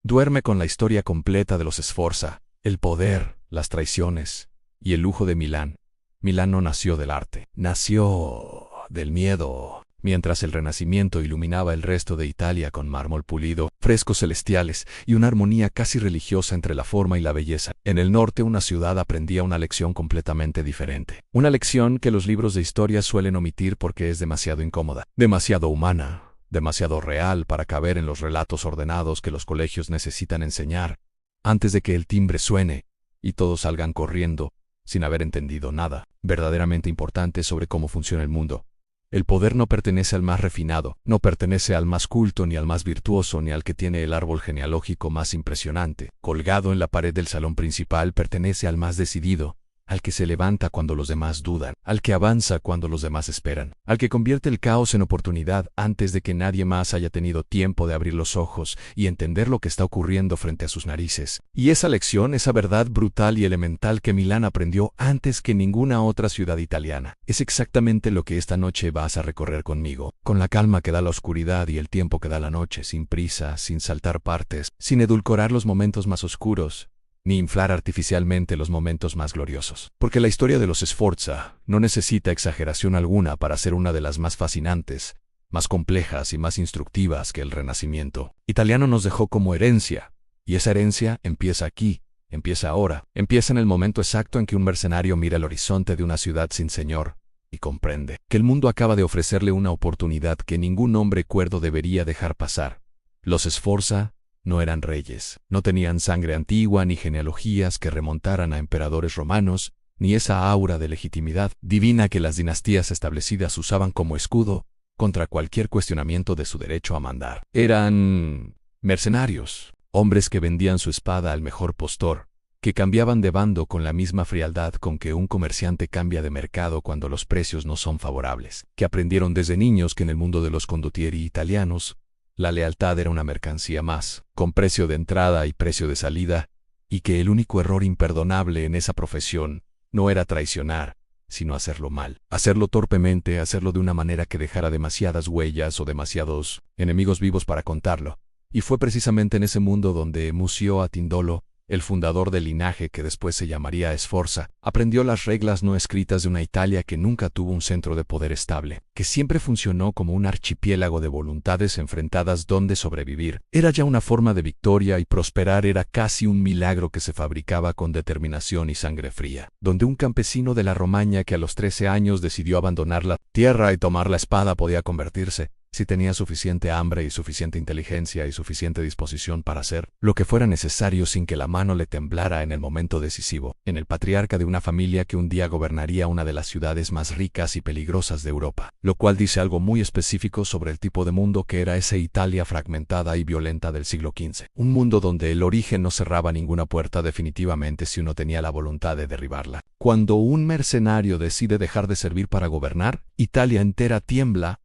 Duerme con la historia completa de los Sforza, el poder, las traiciones y el lujo de Milán. Milán no nació del arte, nació del miedo. Mientras el Renacimiento iluminaba el resto de Italia con mármol pulido, frescos celestiales y una armonía casi religiosa entre la forma y la belleza, en el norte una ciudad aprendía una lección completamente diferente. Una lección que los libros de historia suelen omitir porque es demasiado incómoda, demasiado humana, demasiado real para caber en los relatos ordenados que los colegios necesitan enseñar, antes de que el timbre suene y todos salgan corriendo, sin haber entendido nada verdaderamente importante sobre cómo funciona el mundo. El poder no pertenece al más refinado, no pertenece al más culto ni al más virtuoso ni al que tiene el árbol genealógico más impresionante. Colgado en la pared del salón principal pertenece al más decidido, al que se levanta cuando los demás dudan, al que avanza cuando los demás esperan, al que convierte el caos en oportunidad antes de que nadie más haya tenido tiempo de abrir los ojos y entender lo que está ocurriendo frente a sus narices. Y esa lección, esa verdad brutal y elemental que Milán aprendió antes que ninguna otra ciudad italiana, es exactamente lo que esta noche vas a recorrer conmigo, con la calma que da la oscuridad y el tiempo que da la noche, sin prisa, sin saltar partes, sin edulcorar los momentos más oscuros, ni inflar artificialmente los momentos más gloriosos. Porque la historia de los Sforza no necesita exageración alguna para ser una de las más fascinantes, más complejas y más instructivas que el Renacimiento italiano nos dejó como herencia, y esa herencia empieza aquí, empieza ahora, empieza en el momento exacto en que un mercenario mira el horizonte de una ciudad sin señor y comprende que el mundo acaba de ofrecerle una oportunidad que ningún hombre cuerdo debería dejar pasar. Los Sforza no eran reyes, no tenían sangre antigua ni genealogías que remontaran a emperadores romanos, ni esa aura de legitimidad divina que las dinastías establecidas usaban como escudo contra cualquier cuestionamiento de su derecho a mandar. Eran mercenarios, hombres que vendían su espada al mejor postor, que cambiaban de bando con la misma frialdad con que un comerciante cambia de mercado cuando los precios no son favorables, que aprendieron desde niños que en el mundo de los condottieri italianos la lealtad era una mercancía más, con precio de entrada y precio de salida, y que el único error imperdonable en esa profesión no era traicionar, sino hacerlo mal, hacerlo torpemente, hacerlo de una manera que dejara demasiadas huellas o demasiados enemigos vivos para contarlo. Y fue precisamente en ese mundo donde Muzio Attendolo, el fundador del linaje que después se llamaría Sforza, aprendió las reglas no escritas de una Italia que nunca tuvo un centro de poder estable, que siempre funcionó como un archipiélago de voluntades enfrentadas donde sobrevivir era ya una forma de victoria y prosperar era casi un milagro que se fabricaba con determinación y sangre fría, donde un campesino de la Romaña que a los 13 años decidió abandonar la tierra y tomar la espada podía convertirse, si tenía suficiente hambre y suficiente inteligencia y suficiente disposición para hacer lo que fuera necesario sin que la mano le temblara en el momento decisivo, en el patriarca de una familia que un día gobernaría una de las ciudades más ricas y peligrosas de Europa, lo cual dice algo muy específico sobre el tipo de mundo que era esa Italia fragmentada y violenta del siglo XV, un mundo donde el origen no cerraba ninguna puerta definitivamente si uno tenía la voluntad de derribarla. Cuando un mercenario decide dejar de servir para gobernar, Italia entera tiembla,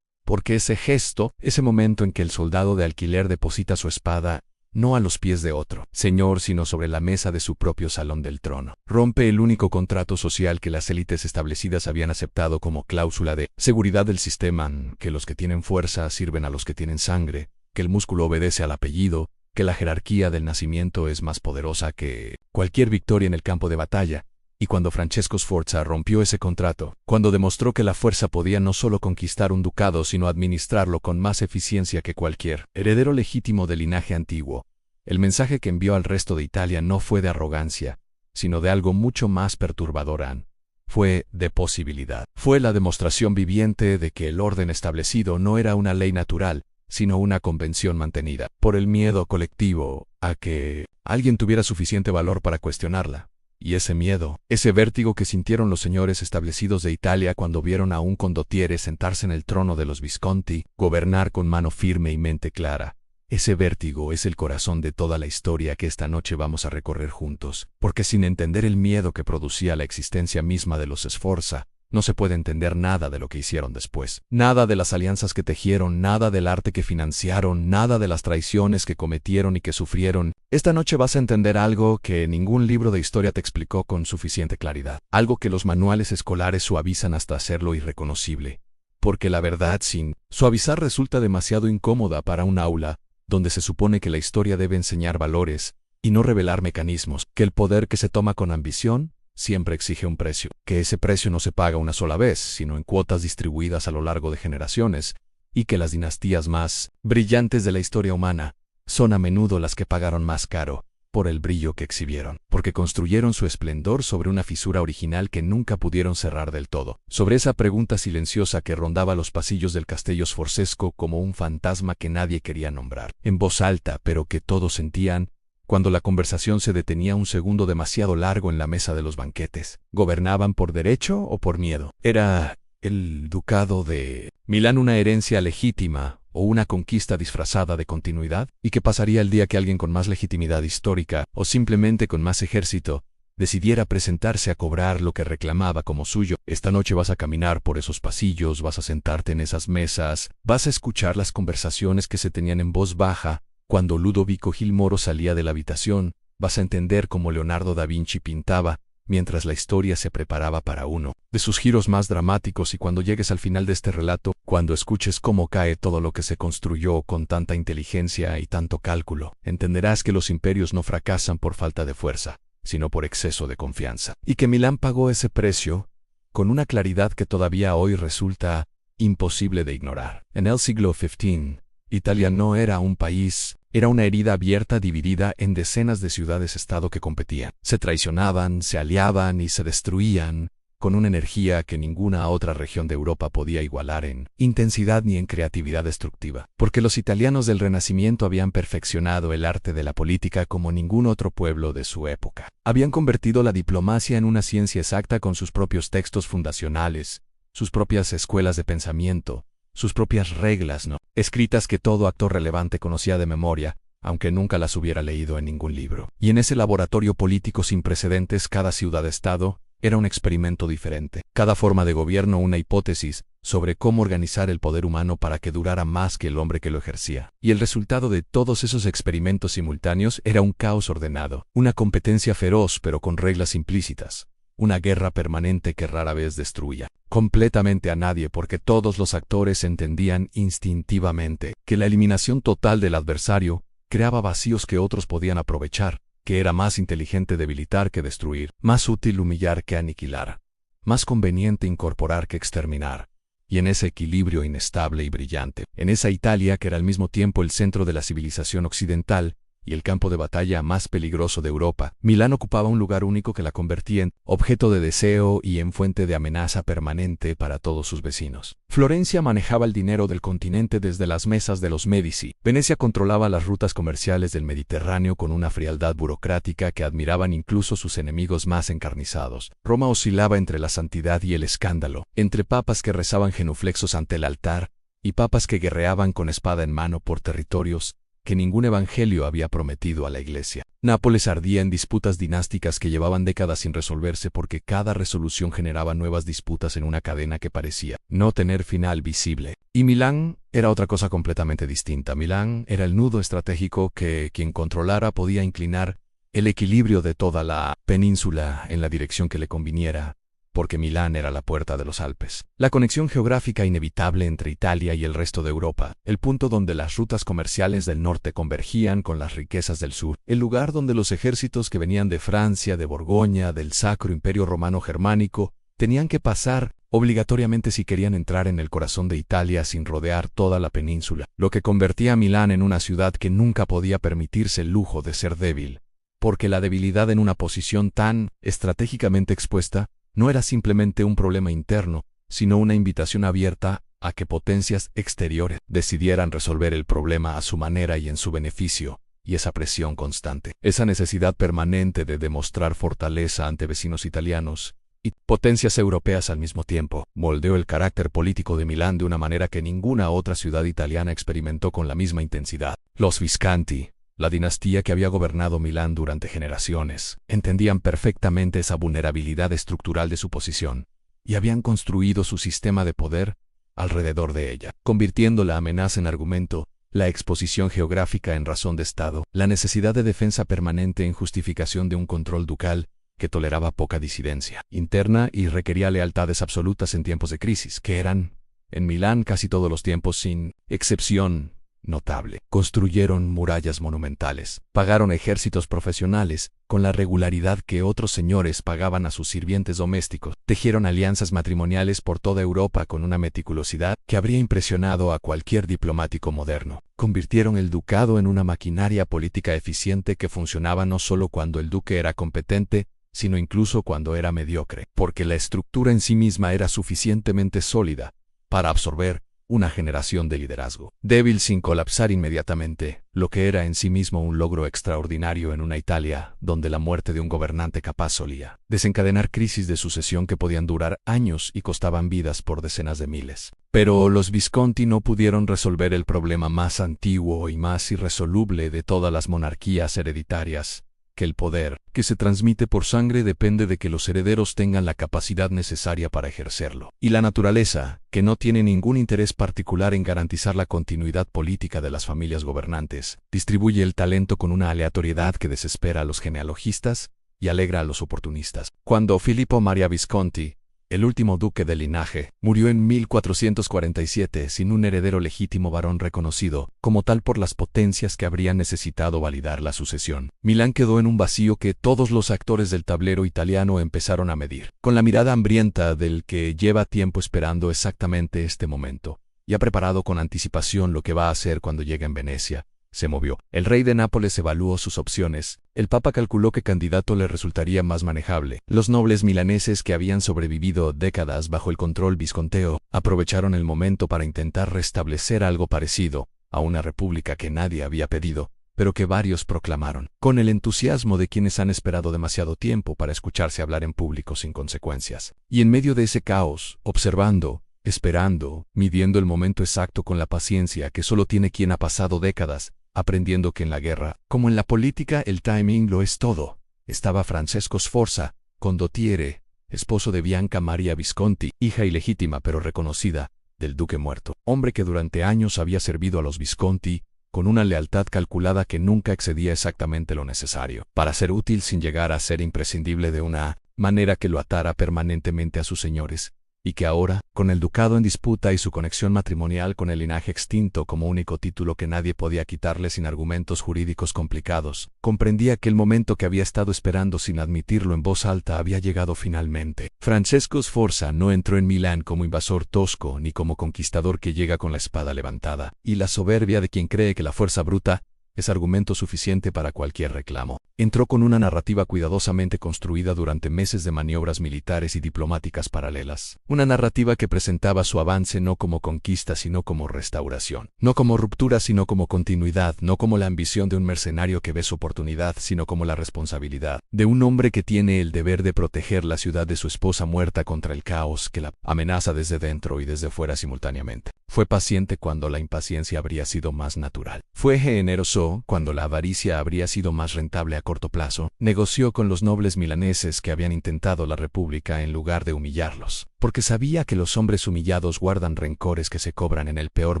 porque ese gesto, ese momento en que el soldado de alquiler deposita su espada, no a los pies de otro señor, sino sobre la mesa de su propio salón del trono, rompe el único contrato social que las élites establecidas habían aceptado como cláusula de seguridad del sistema, que los que tienen fuerza sirven a los que tienen sangre, que el músculo obedece al apellido, que la jerarquía del nacimiento es más poderosa que cualquier victoria en el campo de batalla. Y cuando Francesco Sforza rompió ese contrato, cuando demostró que la fuerza podía no solo conquistar un ducado sino administrarlo con más eficiencia que cualquier heredero legítimo del linaje antiguo, el mensaje que envió al resto de Italia no fue de arrogancia, sino de algo mucho más perturbador. Fue de posibilidad. Fue la demostración viviente de que el orden establecido no era una ley natural, sino una convención mantenida por el miedo colectivo a que alguien tuviera suficiente valor para cuestionarla. Y ese miedo, ese vértigo que sintieron los señores establecidos de Italia cuando vieron a un condottiere sentarse en el trono de los Visconti, gobernar con mano firme y mente clara, ese vértigo es el corazón de toda la historia que esta noche vamos a recorrer juntos, porque sin entender el miedo que producía la existencia misma de los Sforza, no se puede entender nada de lo que hicieron después. Nada de las alianzas que tejieron, nada del arte que financiaron, nada de las traiciones que cometieron y que sufrieron. Esta noche vas a entender algo que ningún libro de historia te explicó con suficiente claridad. Algo que los manuales escolares suavizan hasta hacerlo irreconocible. Porque la verdad sin suavizar resulta demasiado incómoda para un aula, donde se supone que la historia debe enseñar valores y no revelar mecanismos, que el poder que se toma con ambición siempre exige un precio, que ese precio no se paga una sola vez, sino en cuotas distribuidas a lo largo de generaciones, y que las dinastías más brillantes de la historia humana son a menudo las que pagaron más caro por el brillo que exhibieron, porque construyeron su esplendor sobre una fisura original que nunca pudieron cerrar del todo, sobre esa pregunta silenciosa que rondaba los pasillos del Castello Sforzesco como un fantasma que nadie quería nombrar, en voz alta, pero que todos sentían cuando la conversación se detenía un segundo demasiado largo en la mesa de los banquetes. ¿Gobernaban por derecho o por miedo? ¿Era el ducado de Milán una herencia legítima o una conquista disfrazada de continuidad? ¿Y qué pasaría el día que alguien con más legitimidad histórica o simplemente con más ejército decidiera presentarse a cobrar lo que reclamaba como suyo? Esta noche vas a caminar por esos pasillos, vas a sentarte en esas mesas, vas a escuchar las conversaciones que se tenían en voz baja cuando Ludovico Gil Moro salía de la habitación, vas a entender cómo Leonardo da Vinci pintaba, mientras la historia se preparaba para uno de sus giros más dramáticos, y cuando llegues al final de este relato, cuando escuches cómo cae todo lo que se construyó con tanta inteligencia y tanto cálculo, entenderás que los imperios no fracasan por falta de fuerza, sino por exceso de confianza, y que Milán pagó ese precio con una claridad que todavía hoy resulta imposible de ignorar. En el siglo XV, Italia no era un país, era una herida abierta dividida en decenas de ciudades-estado que competían. Se traicionaban, se aliaban y se destruían, con una energía que ninguna otra región de Europa podía igualar en intensidad ni en creatividad destructiva. Porque los italianos del Renacimiento habían perfeccionado el arte de la política como ningún otro pueblo de su época. Habían convertido la diplomacia en una ciencia exacta con sus propios textos fundacionales, sus propias escuelas de pensamiento, sus propias reglas no escritas que todo actor relevante conocía de memoria, aunque nunca las hubiera leído en ningún libro. Y en ese laboratorio político sin precedentes, cada ciudad-estado era un experimento diferente. Cada forma de gobierno una hipótesis sobre cómo organizar el poder humano para que durara más que el hombre que lo ejercía. Y el resultado de todos esos experimentos simultáneos era un caos ordenado, una competencia feroz pero con reglas implícitas, una guerra permanente que rara vez destruía completamente a nadie, porque todos los actores entendían instintivamente que la eliminación total del adversario creaba vacíos que otros podían aprovechar, que era más inteligente debilitar que destruir, más útil humillar que aniquilar, más conveniente incorporar que exterminar. Y en ese equilibrio inestable y brillante, en esa Italia que era al mismo tiempo el centro de la civilización occidental y el campo de batalla más peligroso de Europa, Milán ocupaba un lugar único que la convertía en objeto de deseo y en fuente de amenaza permanente para todos sus vecinos. Florencia manejaba el dinero del continente desde las mesas de los Médici. Venecia controlaba las rutas comerciales del Mediterráneo con una frialdad burocrática que admiraban incluso sus enemigos más encarnizados. Roma oscilaba entre la santidad y el escándalo, entre papas que rezaban genuflexos ante el altar y papas que guerreaban con espada en mano por territorios que ningún evangelio había prometido a la Iglesia. Nápoles ardía en disputas dinásticas que llevaban décadas sin resolverse, porque cada resolución generaba nuevas disputas en una cadena que parecía no tener final visible. Y Milán era otra cosa completamente distinta. Milán era el nudo estratégico que quien controlara podía inclinar el equilibrio de toda la península en la dirección que le conviniera, porque Milán era la puerta de los Alpes, la conexión geográfica inevitable entre Italia y el resto de Europa, el punto donde las rutas comerciales del norte convergían con las riquezas del sur, el lugar donde los ejércitos que venían de Francia, de Borgoña, del Sacro Imperio Romano Germánico, tenían que pasar obligatoriamente si querían entrar en el corazón de Italia sin rodear toda la península, lo que convertía a Milán en una ciudad que nunca podía permitirse el lujo de ser débil, porque la debilidad en una posición tan estratégicamente expuesta no era simplemente un problema interno, sino una invitación abierta a que potencias exteriores decidieran resolver el problema a su manera y en su beneficio, y esa presión constante, esa necesidad permanente de demostrar fortaleza ante vecinos italianos y potencias europeas al mismo tiempo, moldeó el carácter político de Milán de una manera que ninguna otra ciudad italiana experimentó con la misma intensidad. Los Visconti, la dinastía que había gobernado Milán durante generaciones, entendían perfectamente esa vulnerabilidad estructural de su posición, y habían construido su sistema de poder alrededor de ella, convirtiendo la amenaza en argumento, la exposición geográfica en razón de Estado, la necesidad de defensa permanente en justificación de un control ducal que toleraba poca disidencia interna y requería lealtades absolutas en tiempos de crisis, que eran, en Milán casi todos los tiempos sin excepción, notable. Construyeron murallas monumentales, pagaron ejércitos profesionales, con la regularidad que otros señores pagaban a sus sirvientes domésticos, tejieron alianzas matrimoniales por toda Europa con una meticulosidad que habría impresionado a cualquier diplomático moderno. Convirtieron el ducado en una maquinaria política eficiente que funcionaba no solo cuando el duque era competente, sino incluso cuando era mediocre, porque la estructura en sí misma era suficientemente sólida para absorber una generación de liderazgo, débil sin colapsar inmediatamente, lo que era en sí mismo un logro extraordinario en una Italia donde la muerte de un gobernante capaz solía desencadenar crisis de sucesión que podían durar años y costaban vidas por decenas de miles. Pero los Visconti no pudieron resolver el problema más antiguo y más irresoluble de todas las monarquías hereditarias, que el poder, que se transmite por sangre, depende de que los herederos tengan la capacidad necesaria para ejercerlo. Y la naturaleza, que no tiene ningún interés particular en garantizar la continuidad política de las familias gobernantes, distribuye el talento con una aleatoriedad que desespera a los genealogistas y alegra a los oportunistas. Cuando Filippo Maria Visconti, el último duque del linaje, murió en 1447 sin un heredero legítimo varón reconocido como tal por las potencias que habrían necesitado validar la sucesión, Milán quedó en un vacío que todos los actores del tablero italiano empezaron a medir, con la mirada hambrienta del que lleva tiempo esperando exactamente este momento, y ha preparado con anticipación lo que va a hacer cuando llegue en Venecia. Se movió. El rey de Nápoles evaluó sus opciones. El papa calculó qué candidato le resultaría más manejable. Los nobles milaneses que habían sobrevivido décadas bajo el control visconteo aprovecharon el momento para intentar restablecer algo parecido a una república que nadie había pedido, pero que varios proclamaron, con el entusiasmo de quienes han esperado demasiado tiempo para escucharse hablar en público sin consecuencias. Y en medio de ese caos, observando, esperando, midiendo el momento exacto con la paciencia que solo tiene quien ha pasado décadas, aprendiendo que en la guerra, como en la política, el timing lo es todo, estaba Francesco Sforza, condottiere, esposo de Bianca Maria Visconti, hija ilegítima pero reconocida, del duque muerto, hombre que durante años había servido a los Visconti, con una lealtad calculada que nunca excedía exactamente lo necesario, para ser útil sin llegar a ser imprescindible de una manera que lo atara permanentemente a sus señores, y que ahora, con el ducado en disputa y su conexión matrimonial con el linaje extinto como único título que nadie podía quitarle sin argumentos jurídicos complicados, comprendía que el momento que había estado esperando sin admitirlo en voz alta había llegado finalmente. Francesco Sforza no entró en Milán como invasor tosco ni como conquistador que llega con la espada levantada, y la soberbia de quien cree que la fuerza bruta es argumento suficiente para cualquier reclamo. Entró con una narrativa cuidadosamente construida durante meses de maniobras militares y diplomáticas paralelas. Una narrativa que presentaba su avance no como conquista sino como restauración. No como ruptura sino como continuidad. No como la ambición de un mercenario que ve su oportunidad sino como la responsabilidad de un hombre que tiene el deber de proteger la ciudad de su esposa muerta contra el caos que la amenaza desde dentro y desde fuera simultáneamente. Fue paciente cuando la impaciencia habría sido más natural. Fue generoso cuando la avaricia habría sido más rentable a corto plazo. Negoció con los nobles milaneses que habían intentado la república en lugar de humillarlos, porque sabía que los hombres humillados guardan rencores que se cobran en el peor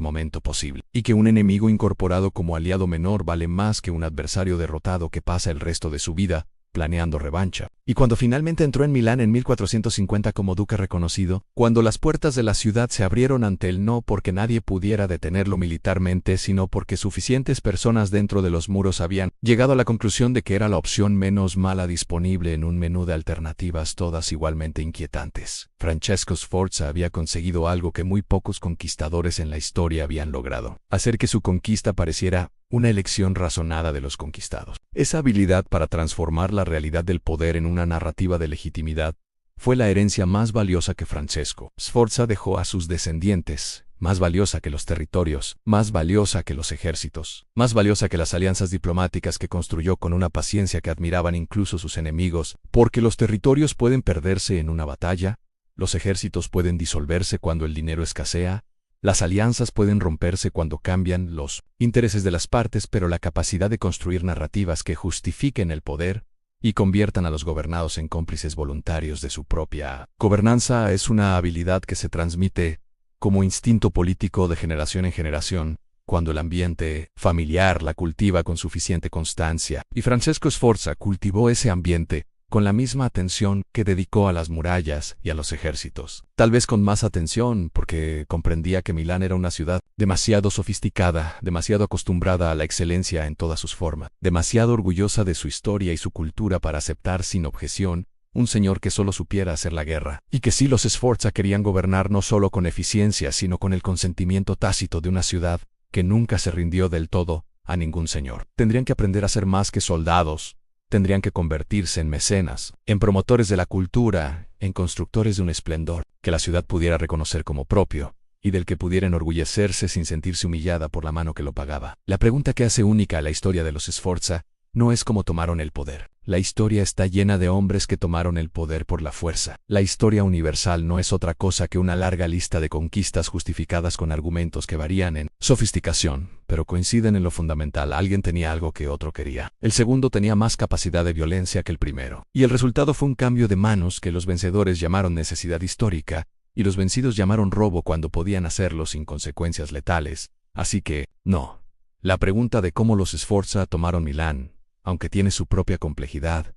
momento posible, y que un enemigo incorporado como aliado menor vale más que un adversario derrotado que pasa el resto de su vida planeando revancha. Y cuando finalmente entró en Milán en 1450 como duque reconocido, cuando las puertas de la ciudad se abrieron ante él no porque nadie pudiera detenerlo militarmente, sino porque suficientes personas dentro de los muros habían llegado a la conclusión de que era la opción menos mala disponible en un menú de alternativas todas igualmente inquietantes. Francesco Sforza había conseguido algo que muy pocos conquistadores en la historia habían logrado: hacer que su conquista pareciera una elección razonada de los conquistados. Esa habilidad para transformar la realidad del poder en una narrativa de legitimidad fue la herencia más valiosa que Francesco Sforza dejó a sus descendientes, más valiosa que los territorios, más valiosa que los ejércitos, más valiosa que las alianzas diplomáticas que construyó con una paciencia que admiraban incluso sus enemigos, porque los territorios pueden perderse en una batalla, los ejércitos pueden disolverse cuando el dinero escasea, las alianzas pueden romperse cuando cambian los intereses de las partes, pero la capacidad de construir narrativas que justifiquen el poder y conviertan a los gobernados en cómplices voluntarios de su propia gobernanza es una habilidad que se transmite como instinto político de generación en generación, cuando el ambiente familiar la cultiva con suficiente constancia. Y Francesco Sforza cultivó ese ambiente con la misma atención que dedicó a las murallas y a los ejércitos. Tal vez con más atención, porque comprendía que Milán era una ciudad demasiado sofisticada, demasiado acostumbrada a la excelencia en todas sus formas, demasiado orgullosa de su historia y su cultura para aceptar sin objeción un señor que solo supiera hacer la guerra, y que si los Sforza querían gobernar no solo con eficiencia, sino con el consentimiento tácito de una ciudad que nunca se rindió del todo a ningún señor. Tendrían que aprender a ser más que soldados, tendrían que convertirse en mecenas, en promotores de la cultura, en constructores de un esplendor que la ciudad pudiera reconocer como propio, y del que pudiera enorgullecerse sin sentirse humillada por la mano que lo pagaba. La pregunta que hace única a la historia de los Sforza no es cómo tomaron el poder. La historia está llena de hombres que tomaron el poder por la fuerza. La historia universal no es otra cosa que una larga lista de conquistas justificadas con argumentos que varían en sofisticación, pero coinciden en lo fundamental. Alguien tenía algo que otro quería. El segundo tenía más capacidad de violencia que el primero. Y el resultado fue un cambio de manos que los vencedores llamaron necesidad histórica, y los vencidos llamaron robo cuando podían hacerlo sin consecuencias letales. Así que, no. La pregunta de cómo los Sforza tomaron Milán, aunque tiene su propia complejidad,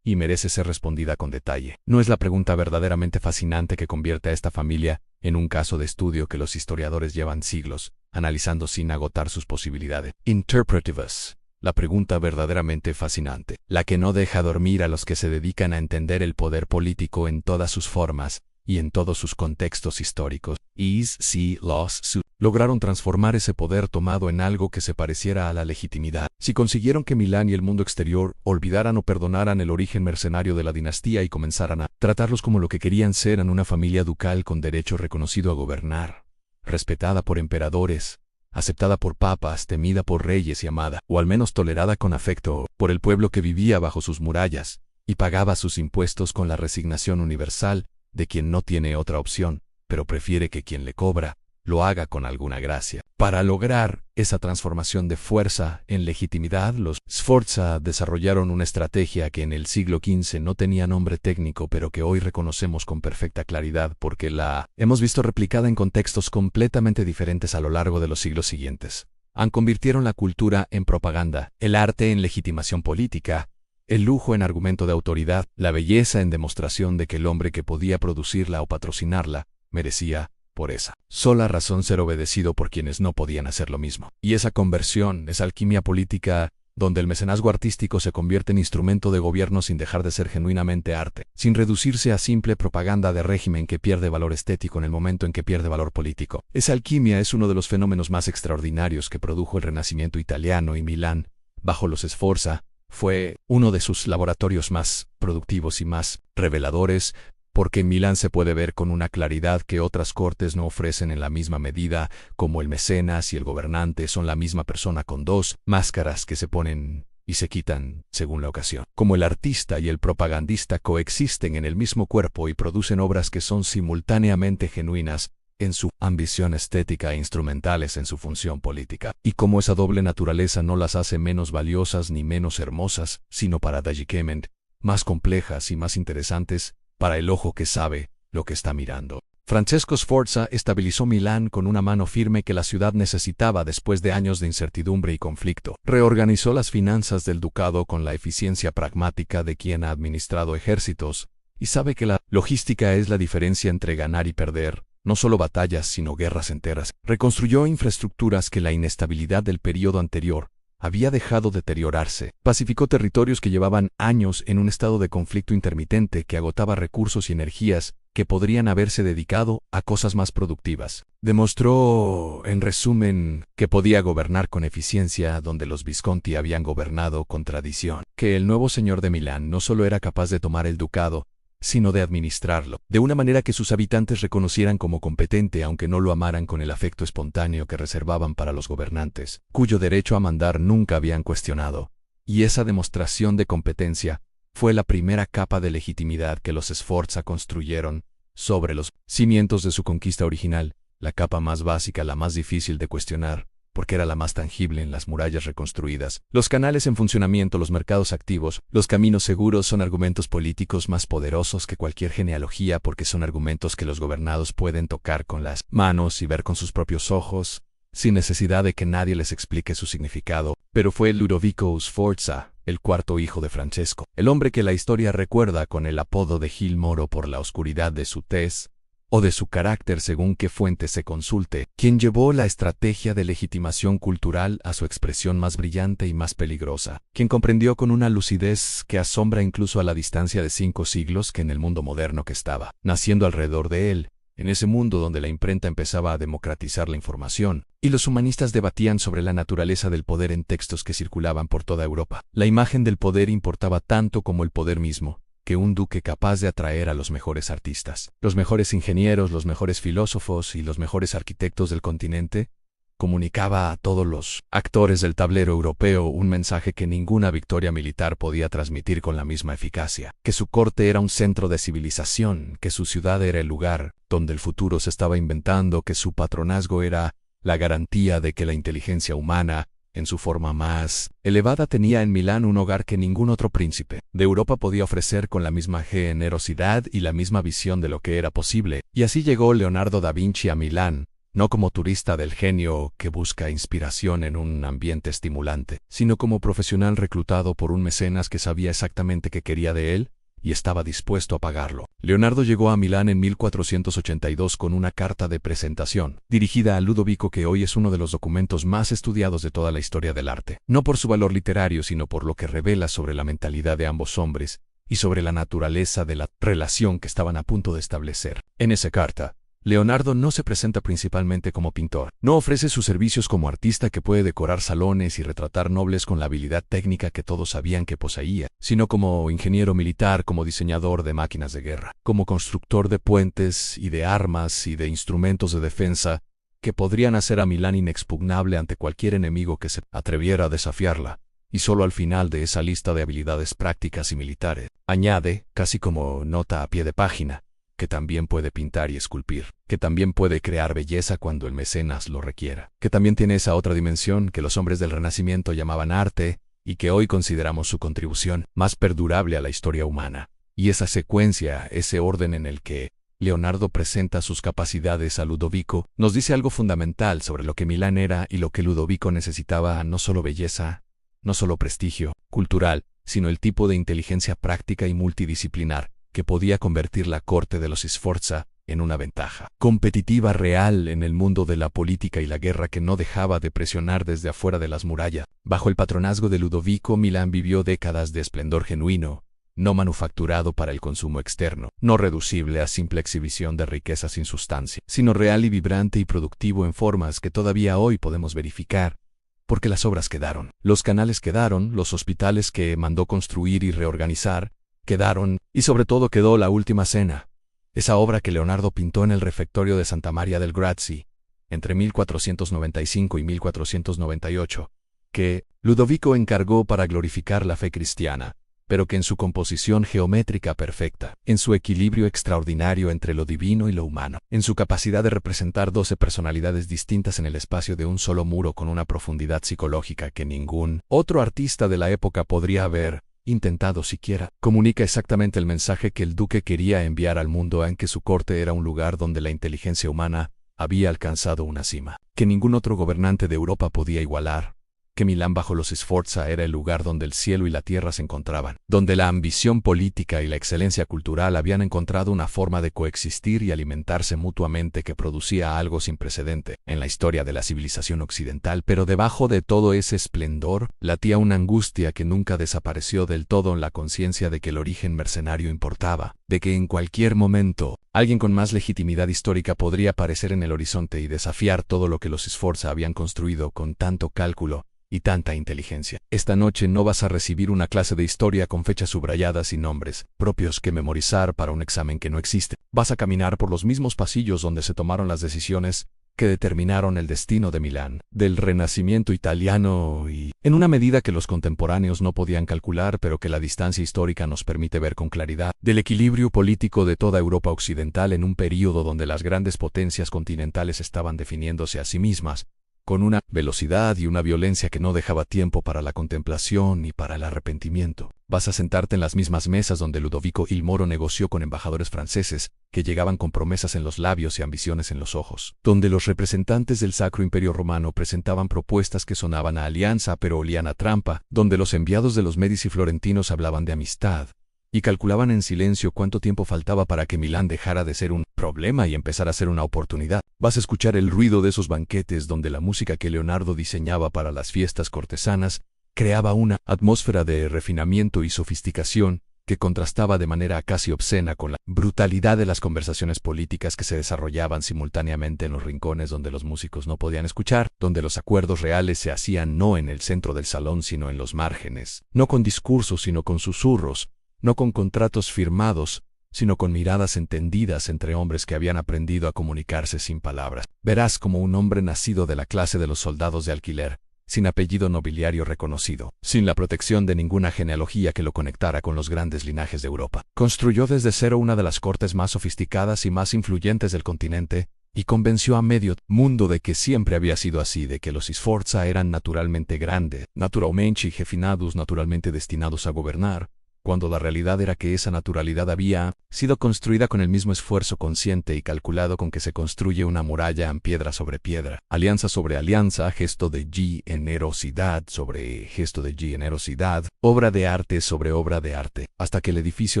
y merece ser respondida con detalle. No es la pregunta verdaderamente fascinante que convierte a esta familia en un caso de estudio que los historiadores llevan siglos analizando sin agotar sus posibilidades interpretativas. La pregunta verdaderamente fascinante, la que no deja dormir a los que se dedican a entender el poder político en todas sus formas y en todos sus contextos históricos, es si los lograron transformar ese poder tomado en algo que se pareciera a la legitimidad. Si consiguieron que Milán y el mundo exterior olvidaran o perdonaran el origen mercenario de la dinastía y comenzaran a tratarlos como lo que querían ser, en una familia ducal con derecho reconocido a gobernar, respetada por emperadores, aceptada por papas, temida por reyes y amada, o al menos tolerada con afecto, por el pueblo que vivía bajo sus murallas, y pagaba sus impuestos con la resignación universal de quien no tiene otra opción, pero prefiere que quien le cobra lo haga con alguna gracia. Para lograr esa transformación de fuerza en legitimidad, los Sforza desarrollaron una estrategia que en el siglo XV no tenía nombre técnico, pero que hoy reconocemos con perfecta claridad porque la hemos visto replicada en contextos completamente diferentes a lo largo de los siglos siguientes. Convirtieron la cultura en propaganda, el arte en legitimación política, el lujo en argumento de autoridad, la belleza en demostración de que el hombre que podía producirla o patrocinarla merecía, por esa sola razón, ser obedecido por quienes no podían hacer lo mismo. Y esa conversión, esa alquimia política, donde el mecenazgo artístico se convierte en instrumento de gobierno sin dejar de ser genuinamente arte, sin reducirse a simple propaganda de régimen que pierde valor estético en el momento en que pierde valor político. Esa alquimia es uno de los fenómenos más extraordinarios que produjo el Renacimiento italiano, y Milán, bajo los Sforza, fue uno de sus laboratorios más productivos y más reveladores, porque en Milán se puede ver con una claridad que otras cortes no ofrecen en la misma medida, como el mecenas y el gobernante son la misma persona con dos máscaras que se ponen y se quitan según la ocasión. Como el artista y el propagandista coexisten en el mismo cuerpo y producen obras que son simultáneamente genuinas en su ambición estética e instrumentales en su función política, y como esa doble naturaleza no las hace menos valiosas ni menos hermosas, sino paradójicamente más complejas y más interesantes para el ojo que sabe lo que está mirando. Francesco Sforza estabilizó Milán con una mano firme que la ciudad necesitaba después de años de incertidumbre y conflicto. Reorganizó las finanzas del ducado con la eficiencia pragmática de quien ha administrado ejércitos, y sabe que la logística es la diferencia entre ganar y perder, no solo batallas sino guerras enteras. Reconstruyó infraestructuras que la inestabilidad del período anterior había dejado deteriorarse. Pacificó territorios que llevaban años en un estado de conflicto intermitente que agotaba recursos y energías que podrían haberse dedicado a cosas más productivas. Demostró, en resumen, que podía gobernar con eficiencia donde los Visconti habían gobernado con tradición, que el nuevo señor de Milán no solo era capaz de tomar el ducado, sino de administrarlo, de una manera que sus habitantes reconocieran como competente aunque no lo amaran con el afecto espontáneo que reservaban para los gobernantes, cuyo derecho a mandar nunca habían cuestionado. Y esa demostración de competencia fue la primera capa de legitimidad que los Sforza construyeron sobre los cimientos de su conquista original, la capa más básica, la más difícil de cuestionar, porque era la más tangible en las murallas reconstruidas. Los canales en funcionamiento, los mercados activos, los caminos seguros son argumentos políticos más poderosos que cualquier genealogía porque son argumentos que los gobernados pueden tocar con las manos y ver con sus propios ojos, sin necesidad de que nadie les explique su significado. Pero fue Ludovico Sforza, el cuarto hijo de Francesco, el hombre que la historia recuerda con el apodo de Gil Moro por la oscuridad de su tez, o de su carácter según qué fuente se consulte, quien llevó la estrategia de legitimación cultural a su expresión más brillante y más peligrosa, quien comprendió con una lucidez que asombra incluso a la distancia de 5 siglos que en el mundo moderno que estaba, naciendo alrededor de él, en ese mundo donde la imprenta empezaba a democratizar la información, y los humanistas debatían sobre la naturaleza del poder en textos que circulaban por toda Europa. La imagen del poder importaba tanto como el poder mismo, que un duque capaz de atraer a los mejores artistas, los mejores ingenieros, los mejores filósofos y los mejores arquitectos del continente, comunicaba a todos los actores del tablero europeo un mensaje que ninguna victoria militar podía transmitir con la misma eficacia, que su corte era un centro de civilización, que su ciudad era el lugar donde el futuro se estaba inventando, que su patronazgo era la garantía de que la inteligencia humana, en su forma más elevada, tenía en Milán un hogar que ningún otro príncipe de Europa podía ofrecer con la misma generosidad y la misma visión de lo que era posible. Y así llegó Leonardo da Vinci a Milán, no como turista del genio que busca inspiración en un ambiente estimulante, sino como profesional reclutado por un mecenas que sabía exactamente qué quería de él y estaba dispuesto a pagarlo. Leonardo llegó a Milán en 1482 con una carta de presentación, dirigida a Ludovico, que hoy es uno de los documentos más estudiados de toda la historia del arte, no por su valor literario sino por lo que revela sobre la mentalidad de ambos hombres y sobre la naturaleza de la relación que estaban a punto de establecer. En esa carta, Leonardo no se presenta principalmente como pintor. No ofrece sus servicios como artista que puede decorar salones y retratar nobles con la habilidad técnica que todos sabían que poseía, sino como ingeniero militar, como diseñador de máquinas de guerra, como constructor de puentes y de armas y de instrumentos de defensa que podrían hacer a Milán inexpugnable ante cualquier enemigo que se atreviera a desafiarla. Y solo al final de esa lista de habilidades prácticas y militares, añade, casi como nota a pie de página, que también puede pintar y esculpir, que también puede crear belleza cuando el mecenas lo requiera, que también tiene esa otra dimensión que los hombres del Renacimiento llamaban arte y que hoy consideramos su contribución más perdurable a la historia humana. Y esa secuencia, ese orden en el que Leonardo presenta sus capacidades a Ludovico, nos dice algo fundamental sobre lo que Milán era y lo que Ludovico necesitaba: no solo belleza, no solo prestigio cultural, sino el tipo de inteligencia práctica y multidisciplinar que podía convertir la corte de los Sforza en una ventaja competitiva real en el mundo de la política y la guerra que no dejaba de presionar desde afuera de las murallas. Bajo el patronazgo de Ludovico, Milán vivió décadas de esplendor genuino, no manufacturado para el consumo externo, no reducible a simple exhibición de riqueza sin sustancia, sino real y vibrante y productivo en formas que todavía hoy podemos verificar, porque las obras quedaron, los canales quedaron, los hospitales que mandó construir y reorganizar quedaron, y sobre todo quedó la Última Cena, esa obra que Leonardo pintó en el refectorio de Santa Maria del Grazie, entre 1495 y 1498, que Ludovico encargó para glorificar la fe cristiana, pero que en su composición geométrica perfecta, en su equilibrio extraordinario entre lo divino y lo humano, en su capacidad de representar 12 personalidades distintas en el espacio de un solo muro con una profundidad psicológica que ningún otro artista de la época podría haber intentado siquiera, comunica exactamente el mensaje que el duque quería enviar al mundo, en que su corte era un lugar donde la inteligencia humana había alcanzado una cima que ningún otro gobernante de Europa podía igualar, que Milán bajo los Sforza era el lugar donde el cielo y la tierra se encontraban, donde la ambición política y la excelencia cultural habían encontrado una forma de coexistir y alimentarse mutuamente que producía algo sin precedente en la historia de la civilización occidental. Pero debajo de todo ese esplendor latía una angustia que nunca desapareció del todo en la conciencia de que el origen mercenario importaba, de que en cualquier momento alguien con más legitimidad histórica podría aparecer en el horizonte y desafiar todo lo que los Sforza habían construido con tanto cálculo y tanta inteligencia. Esta noche no vas a recibir una clase de historia con fechas subrayadas y nombres propios que memorizar para un examen que no existe. Vas a caminar por los mismos pasillos donde se tomaron las decisiones que determinaron el destino de Milán, del Renacimiento italiano, y en una medida que los contemporáneos no podían calcular, pero que la distancia histórica nos permite ver con claridad, del equilibrio político de toda Europa occidental en un período donde las grandes potencias continentales estaban definiéndose a sí mismas, con una velocidad y una violencia que no dejaba tiempo para la contemplación ni para el arrepentimiento. Vas a sentarte en las mismas mesas donde Ludovico il Moro negoció con embajadores franceses, que llegaban con promesas en los labios y ambiciones en los ojos, donde los representantes del Sacro Imperio Romano presentaban propuestas que sonaban a alianza pero olían a trampa, donde los enviados de los Medici florentinos hablaban de amistad, y calculaban en silencio cuánto tiempo faltaba para que Milán dejara de ser un problema y empezara a ser una oportunidad. Vas a escuchar el ruido de esos banquetes donde la música que Leonardo diseñaba para las fiestas cortesanas creaba una atmósfera de refinamiento y sofisticación que contrastaba de manera casi obscena con la brutalidad de las conversaciones políticas que se desarrollaban simultáneamente en los rincones donde los músicos no podían escuchar, donde los acuerdos reales se hacían no en el centro del salón sino en los márgenes, no con discursos sino con susurros, no con contratos firmados, sino con miradas entendidas entre hombres que habían aprendido a comunicarse sin palabras. Verás como un hombre nacido de la clase de los soldados de alquiler, sin apellido nobiliario reconocido, sin la protección de ninguna genealogía que lo conectara con los grandes linajes de Europa. Construyó desde cero una de las cortes más sofisticadas y más influyentes del continente, y convenció a medio mundo de que siempre había sido así, de que los Sforza eran naturalmente grandes, naturalmente refinados, naturalmente destinados a gobernar, cuando la realidad era que esa naturalidad había sido construida con el mismo esfuerzo consciente y calculado con que se construye una muralla en piedra sobre piedra, alianza sobre alianza, gesto de generosidad sobre gesto de generosidad, obra de arte sobre obra de arte, hasta que el edificio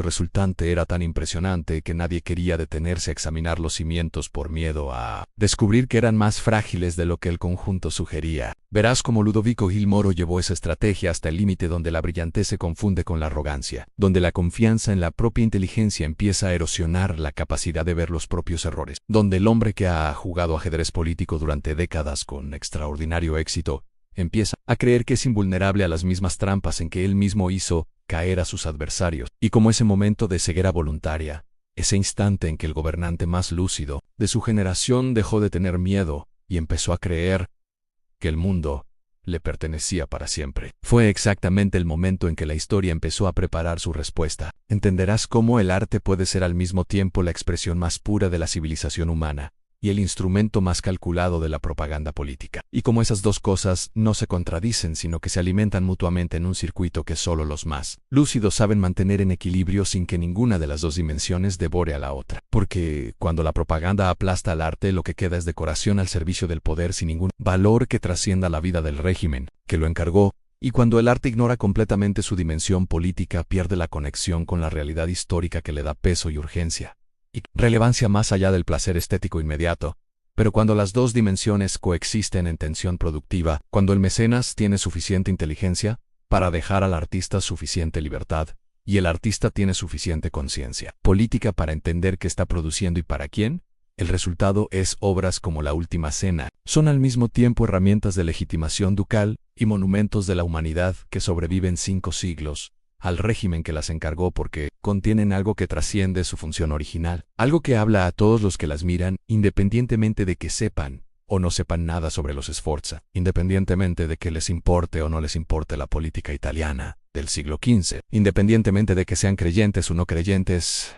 resultante era tan impresionante que nadie quería detenerse a examinar los cimientos por miedo a descubrir que eran más frágiles de lo que el conjunto sugería. Verás cómo Ludovico il Moro llevó esa estrategia hasta el límite donde la brillantez se confunde con la arrogancia, donde la confianza en la propia inteligencia empieza a erosionar la capacidad de ver los propios errores, donde el hombre que ha jugado ajedrez político durante décadas con extraordinario éxito empieza a creer que es invulnerable a las mismas trampas en que él mismo hizo caer a sus adversarios, y como ese momento de ceguera voluntaria, ese instante en que el gobernante más lúcido de su generación dejó de tener miedo y empezó a creer que el mundo le pertenecía para siempre. Fue exactamente el momento en que la historia empezó a preparar su respuesta. Entenderás cómo el arte puede ser al mismo tiempo la expresión más pura de la civilización humana y el instrumento más calculado de la propaganda política. Y cómo esas dos cosas no se contradicen, sino que se alimentan mutuamente en un circuito que solo los más lúcidos saben mantener en equilibrio sin que ninguna de las dos dimensiones devore a la otra. Porque cuando la propaganda aplasta al arte, lo que queda es decoración al servicio del poder sin ningún valor que trascienda la vida del régimen que lo encargó, y cuando el arte ignora completamente su dimensión política, pierde la conexión con la realidad histórica que le da peso y urgencia y relevancia más allá del placer estético inmediato. Pero cuando las dos dimensiones coexisten en tensión productiva, cuando el mecenas tiene suficiente inteligencia para dejar al artista suficiente libertad, y el artista tiene suficiente conciencia política para entender qué está produciendo y para quién, el resultado es obras como La Última Cena. Son al mismo tiempo herramientas de legitimación ducal y monumentos de la humanidad que sobreviven 5 siglos al régimen que las encargó porque contienen algo que trasciende su función original, algo que habla a todos los que las miran, independientemente de que sepan o no sepan nada sobre los Sforza, independientemente de que les importe o no les importe la política italiana del siglo XV, independientemente de que sean creyentes o no creyentes,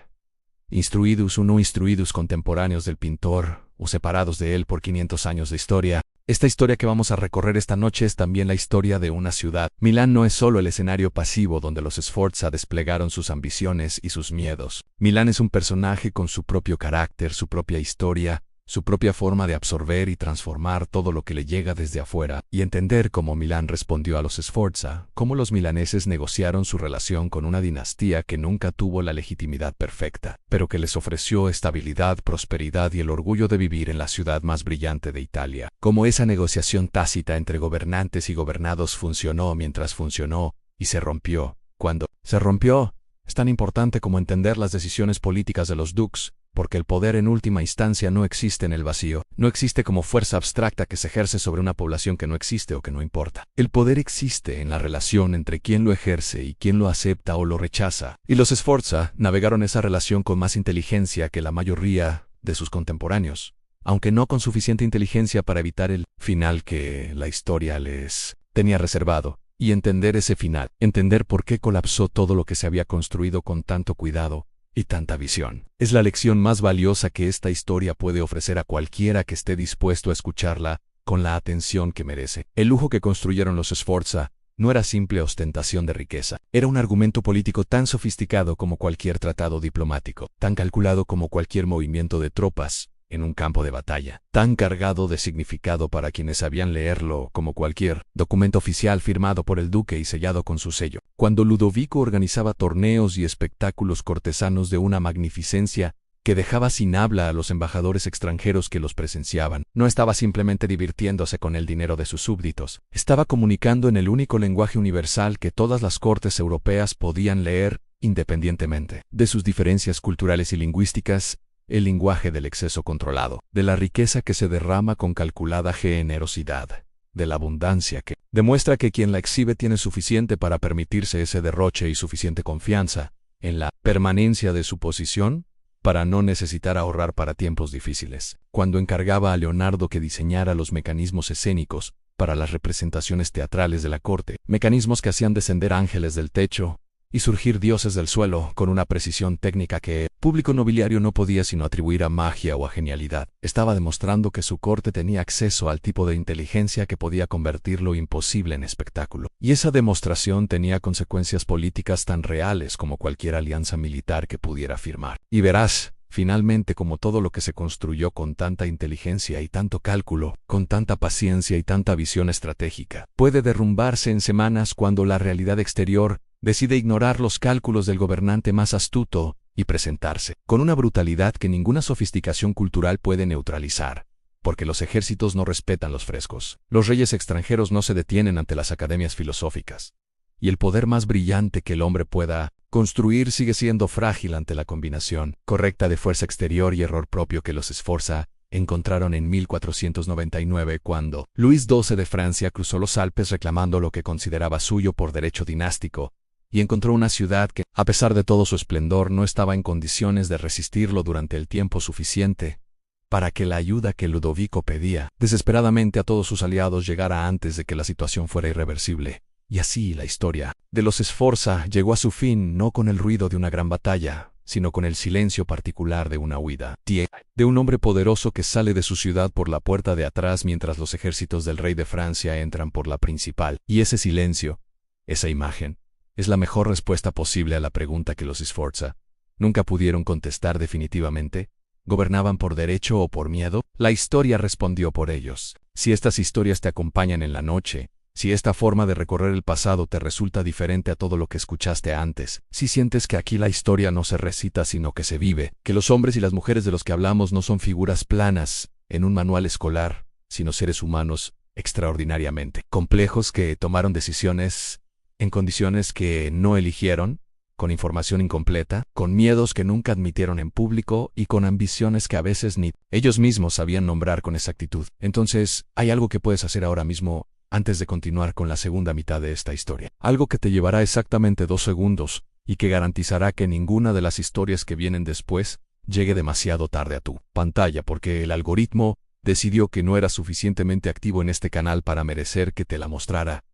instruidos o no instruidos, contemporáneos del pintor o separados de él por 500 años de historia. Esta historia que vamos a recorrer esta noche es también la historia de una ciudad. Milán no es solo el escenario pasivo donde los Sforza desplegaron sus ambiciones y sus miedos. Milán es un personaje con su propio carácter, su propia historia, su propia forma de absorber y transformar todo lo que le llega desde afuera, y entender cómo Milán respondió a los Sforza, cómo los milaneses negociaron su relación con una dinastía que nunca tuvo la legitimidad perfecta, pero que les ofreció estabilidad, prosperidad y el orgullo de vivir en la ciudad más brillante de Italia. Cómo esa negociación tácita entre gobernantes y gobernados funcionó mientras funcionó, y se rompió cuando se rompió. Es tan importante como entender las decisiones políticas de los dux, porque el poder en última instancia no existe en el vacío, no existe como fuerza abstracta que se ejerce sobre una población que no existe o que no importa. El poder existe en la relación entre quien lo ejerce y quien lo acepta o lo rechaza, y los Sforza navegaron esa relación con más inteligencia que la mayoría de sus contemporáneos, aunque no con suficiente inteligencia para evitar el final que la historia les tenía reservado. Y entender ese final, entender por qué colapsó todo lo que se había construido con tanto cuidado y tanta visión, es la lección más valiosa que esta historia puede ofrecer a cualquiera que esté dispuesto a escucharla con la atención que merece. El lujo que construyeron los Sforza no era simple ostentación de riqueza. Era un argumento político tan sofisticado como cualquier tratado diplomático, tan calculado como cualquier movimiento de tropas en un campo de batalla, tan cargado de significado para quienes sabían leerlo como cualquier documento oficial firmado por el duque y sellado con su sello. Cuando Ludovico organizaba torneos y espectáculos cortesanos de una magnificencia que dejaba sin habla a los embajadores extranjeros que los presenciaban, no estaba simplemente divirtiéndose con el dinero de sus súbditos, estaba comunicando en el único lenguaje universal que todas las cortes europeas podían leer independientemente de sus diferencias culturales y lingüísticas, el lenguaje del exceso controlado, de la riqueza que se derrama con calculada generosidad, de la abundancia que demuestra que quien la exhibe tiene suficiente para permitirse ese derroche y suficiente confianza en la permanencia de su posición para no necesitar ahorrar para tiempos difíciles. Cuando encargaba a Leonardo que diseñara los mecanismos escénicos para las representaciones teatrales de la corte, mecanismos que hacían descender ángeles del techo y surgir dioses del suelo con una precisión técnica que el público nobiliario no podía sino atribuir a magia o a genialidad, estaba demostrando que su corte tenía acceso al tipo de inteligencia que podía convertir lo imposible en espectáculo. Y esa demostración tenía consecuencias políticas tan reales como cualquier alianza militar que pudiera firmar. Y verás, finalmente, como todo lo que se construyó con tanta inteligencia y tanto cálculo, con tanta paciencia y tanta visión estratégica, puede derrumbarse en semanas cuando la realidad exterior decide ignorar los cálculos del gobernante más astuto y presentarse con una brutalidad que ninguna sofisticación cultural puede neutralizar, porque los ejércitos no respetan los frescos, los reyes extranjeros no se detienen ante las academias filosóficas, y el poder más brillante que el hombre pueda construir sigue siendo frágil ante la combinación correcta de fuerza exterior y error propio que los Sforza encontraron en 1499 cuando Luis XII de Francia cruzó los Alpes reclamando lo que consideraba suyo por derecho dinástico, y encontró una ciudad que, a pesar de todo su esplendor, no estaba en condiciones de resistirlo durante el tiempo suficiente para que la ayuda que Ludovico pedía desesperadamente a todos sus aliados llegara antes de que la situación fuera irreversible. Y así la historia de los Sforza llegó a su fin no con el ruido de una gran batalla, sino con el silencio particular de una huida, de un hombre poderoso que sale de su ciudad por la puerta de atrás mientras los ejércitos del rey de Francia entran por la principal. Y ese silencio, esa imagen, es la mejor respuesta posible a la pregunta que los Sforza nunca pudieron contestar definitivamente. ¿Gobernaban por derecho o por miedo? La historia respondió por ellos. Si estas historias te acompañan en la noche, si esta forma de recorrer el pasado te resulta diferente a todo lo que escuchaste antes, si sientes que aquí la historia no se recita sino que se vive, que los hombres y las mujeres de los que hablamos no son figuras planas en un manual escolar, sino seres humanos extraordinariamente complejos que tomaron decisiones en condiciones que no eligieron, con información incompleta, con miedos que nunca admitieron en público y con ambiciones que a veces ni ellos mismos sabían nombrar con exactitud. Entonces, hay algo que puedes hacer ahora mismo antes de continuar con la segunda mitad de esta historia. Algo que te llevará exactamente 2 segundos y que garantizará que ninguna de las historias que vienen después llegue demasiado tarde a tu pantalla, porque el algoritmo decidió que no era suficientemente activo en este canal para merecer que te la mostrara.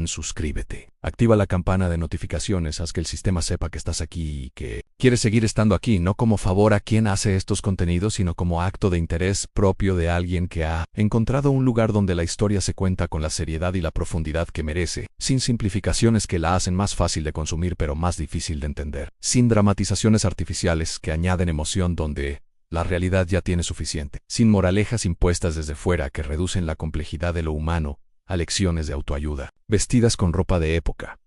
Suscríbete. Activa la campana de notificaciones, haz que el sistema sepa que estás aquí y que quieres seguir estando aquí, no como favor a quien hace estos contenidos, sino como acto de interés propio de alguien que ha encontrado un lugar donde la historia se cuenta con la seriedad y la profundidad que merece, sin simplificaciones que la hacen más fácil de consumir pero más difícil de entender, sin dramatizaciones artificiales que añaden emoción donde la realidad ya tiene suficiente, sin moralejas impuestas desde fuera que reducen la complejidad de lo humano a lecciones de autoayuda, vestidas con ropa de época.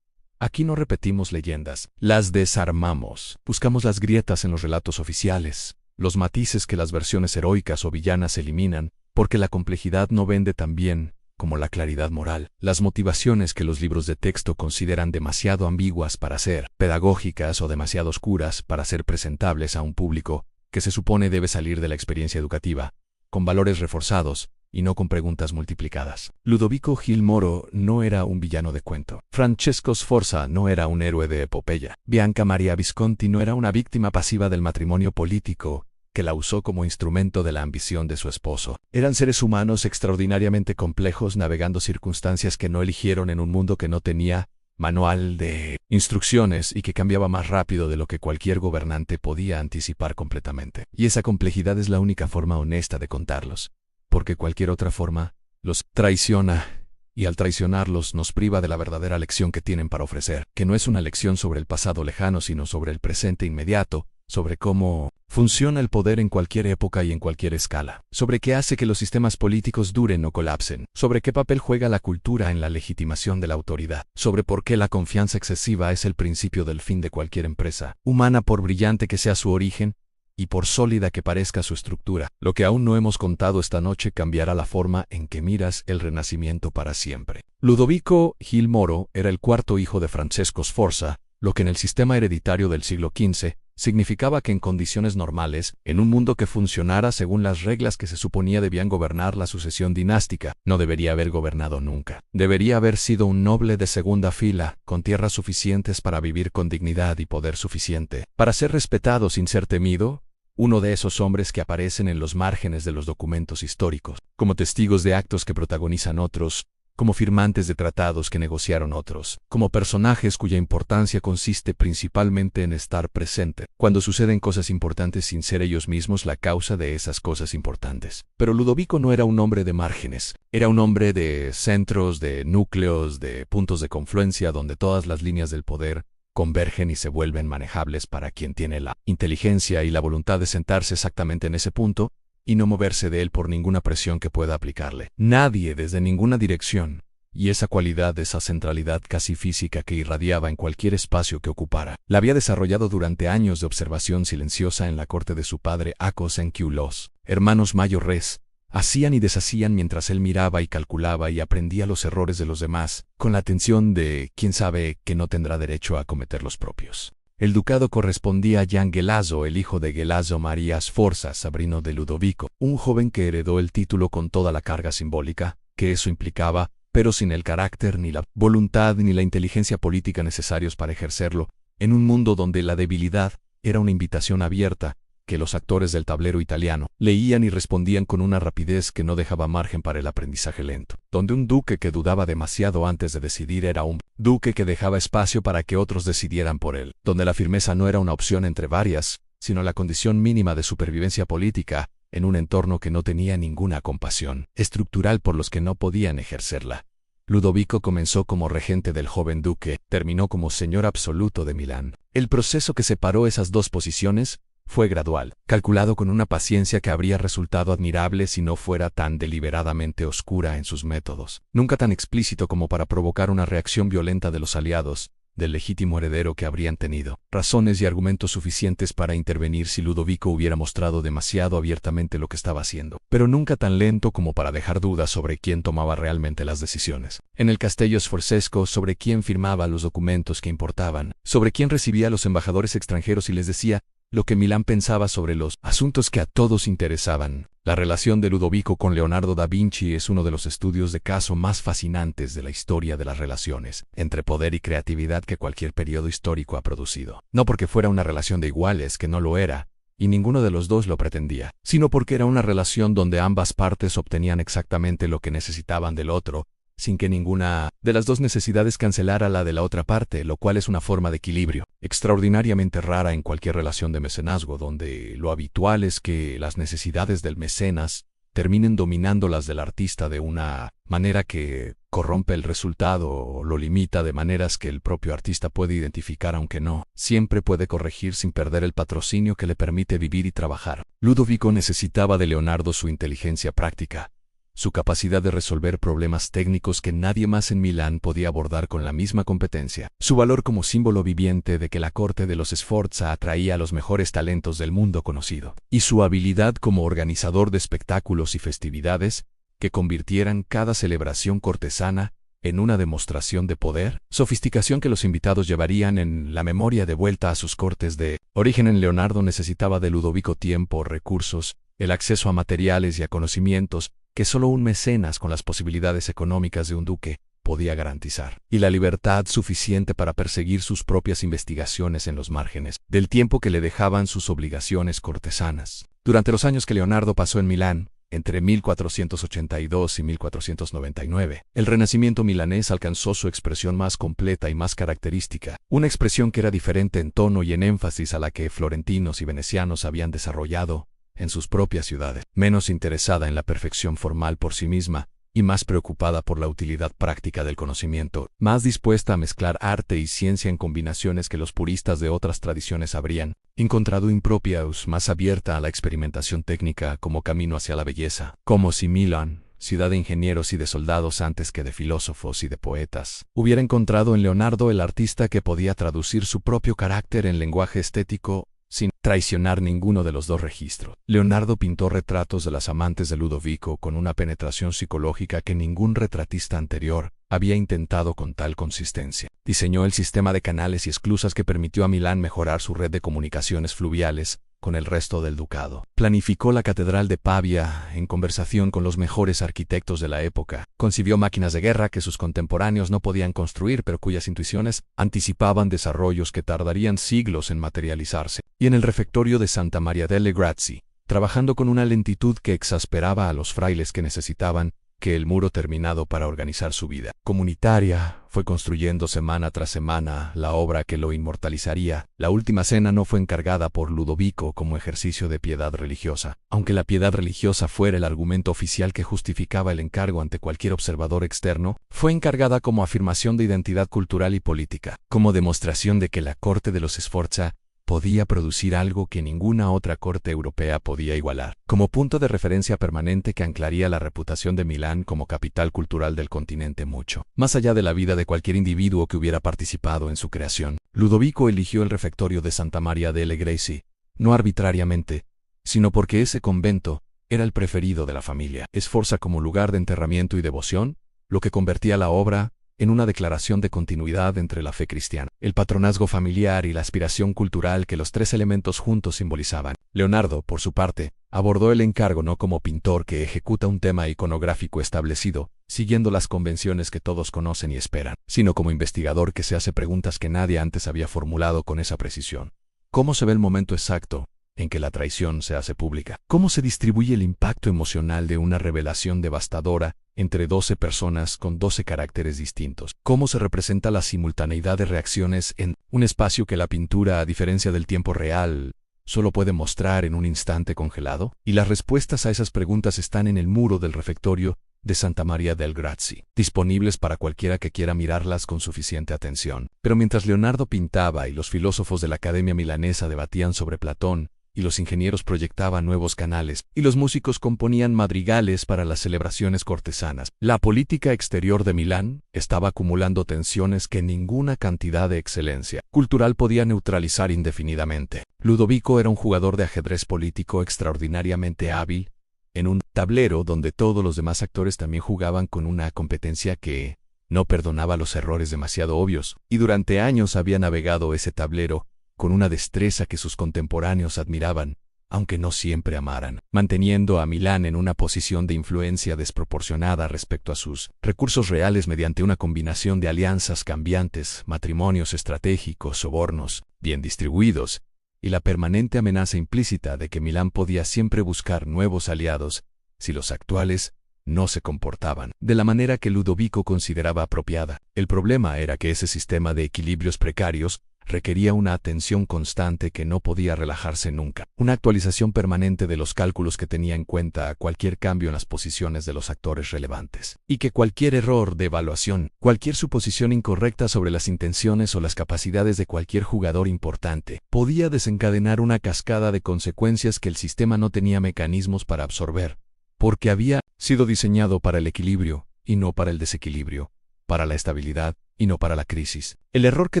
Aquí no repetimos leyendas, las desarmamos. Buscamos las grietas en los relatos oficiales, los matices que las versiones heroicas o villanas eliminan, porque la complejidad no vende tan bien como la claridad moral. Las motivaciones que los libros de texto consideran demasiado ambiguas para ser pedagógicas o demasiado oscuras para ser presentables a un público que se supone debe salir de la experiencia educativa, con valores reforzados, y no con preguntas multiplicadas. Ludovico Gil Moro no era un villano de cuento. Francesco Sforza no era un héroe de epopeya. Bianca Maria Visconti no era una víctima pasiva del matrimonio político que la usó como instrumento de la ambición de su esposo. Eran seres humanos extraordinariamente complejos navegando circunstancias que no eligieron en un mundo que no tenía manual de instrucciones y que cambiaba más rápido de lo que cualquier gobernante podía anticipar completamente. Y esa complejidad es la única forma honesta de contarlos, porque cualquier otra forma los traiciona, y al traicionarlos nos priva de la verdadera lección que tienen para ofrecer, que no es una lección sobre el pasado lejano, sino sobre el presente inmediato, sobre cómo funciona el poder en cualquier época y en cualquier escala, sobre qué hace que los sistemas políticos duren o colapsen, sobre qué papel juega la cultura en la legitimación de la autoridad, sobre por qué la confianza excesiva es el principio del fin de cualquier empresa humana, por brillante que sea su origen y por sólida que parezca su estructura. Lo que aún no hemos contado esta noche cambiará la forma en que miras el Renacimiento para siempre. Ludovico Gil Moro era el cuarto hijo de Francesco Sforza, lo que en el sistema hereditario del siglo XV significaba que en condiciones normales, en un mundo que funcionara según las reglas que se suponía debían gobernar la sucesión dinástica, no debería haber gobernado nunca. Debería haber sido un noble de segunda fila, con tierras suficientes para vivir con dignidad y poder suficiente para ser respetado sin ser temido, uno de esos hombres que aparecen en los márgenes de los documentos históricos, como testigos de actos que protagonizan otros, como firmantes de tratados que negociaron otros, como personajes cuya importancia consiste principalmente en estar presente cuando suceden cosas importantes sin ser ellos mismos la causa de esas cosas importantes. Pero Ludovico no era un hombre de márgenes, era un hombre de centros, de núcleos, de puntos de confluencia donde todas las líneas del poder convergen y se vuelven manejables para quien tiene la inteligencia y la voluntad de sentarse exactamente en ese punto y no moverse de él por ninguna presión que pueda aplicarle. Nadie desde ninguna dirección, y esa cualidad, esa centralidad casi física que irradiaba en cualquier espacio que ocupara, la había desarrollado durante años de observación silenciosa en la corte de su padre Acos en Q. Los hermanos Mayo Res hacían y deshacían mientras él miraba y calculaba y aprendía los errores de los demás, con la atención de quien sabe que no tendrá derecho a cometer los propios. El ducado correspondía a Gian Ghelazzo, el hijo de Ghelazzo María Sforza, sobrino de Ludovico, un joven que heredó el título con toda la carga simbólica que eso implicaba, pero sin el carácter, ni la voluntad, ni la inteligencia política necesarios para ejercerlo, en un mundo donde la debilidad era una invitación abierta, que los actores del tablero italiano leían y respondían con una rapidez que no dejaba margen para el aprendizaje lento, donde un duque que dudaba demasiado antes de decidir era un duque que dejaba espacio para que otros decidieran por él, donde la firmeza no era una opción entre varias, sino la condición mínima de supervivencia política, en un entorno que no tenía ninguna compasión estructural por los que no podían ejercerla. Ludovico comenzó como regente del joven duque, terminó como señor absoluto de Milán. El proceso que separó esas dos posiciones fue gradual, calculado con una paciencia que habría resultado admirable si no fuera tan deliberadamente oscura en sus métodos, nunca tan explícito como para provocar una reacción violenta de los aliados, del legítimo heredero que habrían tenido razones y argumentos suficientes para intervenir si Ludovico hubiera mostrado demasiado abiertamente lo que estaba haciendo, pero nunca tan lento como para dejar dudas sobre quién tomaba realmente las decisiones. En el Castello Sforzesco, sobre quién firmaba los documentos que importaban, sobre quién recibía a los embajadores extranjeros y les decía lo que Milán pensaba sobre los asuntos que a todos interesaban. La relación de Ludovico con Leonardo da Vinci es uno de los estudios de caso más fascinantes de la historia de las relaciones entre poder y creatividad que cualquier periodo histórico ha producido. No porque fuera una relación de iguales, que no lo era, y ninguno de los dos lo pretendía, sino porque era una relación donde ambas partes obtenían exactamente lo que necesitaban del otro, sin que ninguna de las dos necesidades cancelara la de la otra parte, lo cual es una forma de equilibrio extraordinariamente rara en cualquier relación de mecenazgo, donde lo habitual es que las necesidades del mecenas terminen dominando las del artista de una manera que corrompe el resultado o lo limita de maneras que el propio artista puede identificar, aunque no siempre puede corregir sin perder el patrocinio que le permite vivir y trabajar. Ludovico necesitaba de Leonardo su inteligencia práctica, su capacidad de resolver problemas técnicos que nadie más en Milán podía abordar con la misma competencia, su valor como símbolo viviente de que la corte de los Sforza atraía a los mejores talentos del mundo conocido, y su habilidad como organizador de espectáculos y festividades que convirtieran cada celebración cortesana en una demostración de poder, sofisticación que los invitados llevarían en la memoria de vuelta a sus cortes de origen. En Leonardo necesitaba de Ludovico tiempo, recursos, el acceso a materiales y a conocimientos que solo un mecenas con las posibilidades económicas de un duque podía garantizar, y la libertad suficiente para perseguir sus propias investigaciones en los márgenes del tiempo que le dejaban sus obligaciones cortesanas. Durante los años que Leonardo pasó en Milán, entre 1482 y 1499, el Renacimiento milanés alcanzó su expresión más completa y más característica, una expresión que era diferente en tono y en énfasis a la que florentinos y venecianos habían desarrollado en sus propias ciudades, menos interesada en la perfección formal por sí misma, y más preocupada por la utilidad práctica del conocimiento, más dispuesta a mezclar arte y ciencia en combinaciones que los puristas de otras tradiciones habrían encontrado impropias, más abierta a la experimentación técnica como camino hacia la belleza, como si Milán, ciudad de ingenieros y de soldados antes que de filósofos y de poetas, hubiera encontrado en Leonardo el artista que podía traducir su propio carácter en lenguaje estético sin traicionar ninguno de los dos registros. Leonardo pintó retratos de las amantes de Ludovico con una penetración psicológica que ningún retratista anterior había intentado con tal consistencia. Diseñó el sistema de canales y esclusas que permitió a Milán mejorar su red de comunicaciones fluviales con el resto del ducado. Planificó la catedral de Pavia en conversación con los mejores arquitectos de la época. Concibió máquinas de guerra que sus contemporáneos no podían construir, pero cuyas intuiciones anticipaban desarrollos que tardarían siglos en materializarse. Y en el refectorio de Santa Maria delle Grazie, trabajando con una lentitud que exasperaba a los frailes que necesitaban que el muro terminado para organizar su vida comunitaria, fue construyendo semana tras semana la obra que lo inmortalizaría. La última cena no fue encargada por Ludovico como ejercicio de piedad religiosa, aunque la piedad religiosa fuera el argumento oficial que justificaba el encargo ante cualquier observador externo, fue encargada como afirmación de identidad cultural y política, como demostración de que la corte de los Sforza podía producir algo que ninguna otra corte europea podía igualar, como punto de referencia permanente que anclaría la reputación de Milán como capital cultural del continente mucho más allá de la vida de cualquier individuo que hubiera participado en su creación. Ludovico eligió el refectorio de Santa Maria delle Grazie, no arbitrariamente, sino porque ese convento era el preferido de la familia Sforza como lugar de enterramiento y devoción, lo que convertía la obra en una declaración de continuidad entre la fe cristiana, el patronazgo familiar y la aspiración cultural que los tres elementos juntos simbolizaban. Leonardo, por su parte, abordó el encargo no como pintor que ejecuta un tema iconográfico establecido, siguiendo las convenciones que todos conocen y esperan, sino como investigador que se hace preguntas que nadie antes había formulado con esa precisión. ¿Cómo se ve el momento exacto en que la traición se hace pública? ¿Cómo se distribuye el impacto emocional de una revelación devastadora entre 12 personas con 12 caracteres distintos? ¿Cómo se representa la simultaneidad de reacciones en un espacio que la pintura, a diferencia del tiempo real, solo puede mostrar en un instante congelado? Y las respuestas a esas preguntas están en el muro del refectorio de Santa Maria delle Grazie, disponibles para cualquiera que quiera mirarlas con suficiente atención. Pero mientras Leonardo pintaba y los filósofos de la Academia Milanesa debatían sobre Platón, y los ingenieros proyectaban nuevos canales, y los músicos componían madrigales para las celebraciones cortesanas, la política exterior de Milán estaba acumulando tensiones que ninguna cantidad de excelencia cultural podía neutralizar indefinidamente. Ludovico era un jugador de ajedrez político extraordinariamente hábil, en un tablero donde todos los demás actores también jugaban con una competencia que no perdonaba los errores demasiado obvios, y durante años había navegado ese tablero con una destreza que sus contemporáneos admiraban, aunque no siempre amaran, manteniendo a Milán en una posición de influencia desproporcionada respecto a sus recursos reales mediante una combinación de alianzas cambiantes, matrimonios estratégicos, sobornos bien distribuidos, y la permanente amenaza implícita de que Milán podía siempre buscar nuevos aliados si los actuales no se comportaban de la manera que Ludovico consideraba apropiada. El problema era que ese sistema de equilibrios precarios requería una atención constante que no podía relajarse nunca, una actualización permanente de los cálculos que tenía en cuenta cualquier cambio en las posiciones de los actores relevantes, y que cualquier error de evaluación, cualquier suposición incorrecta sobre las intenciones o las capacidades de cualquier jugador importante, podía desencadenar una cascada de consecuencias que el sistema no tenía mecanismos para absorber, porque había sido diseñado para el equilibrio y no para el desequilibrio, para la estabilidad y no para la crisis. El error que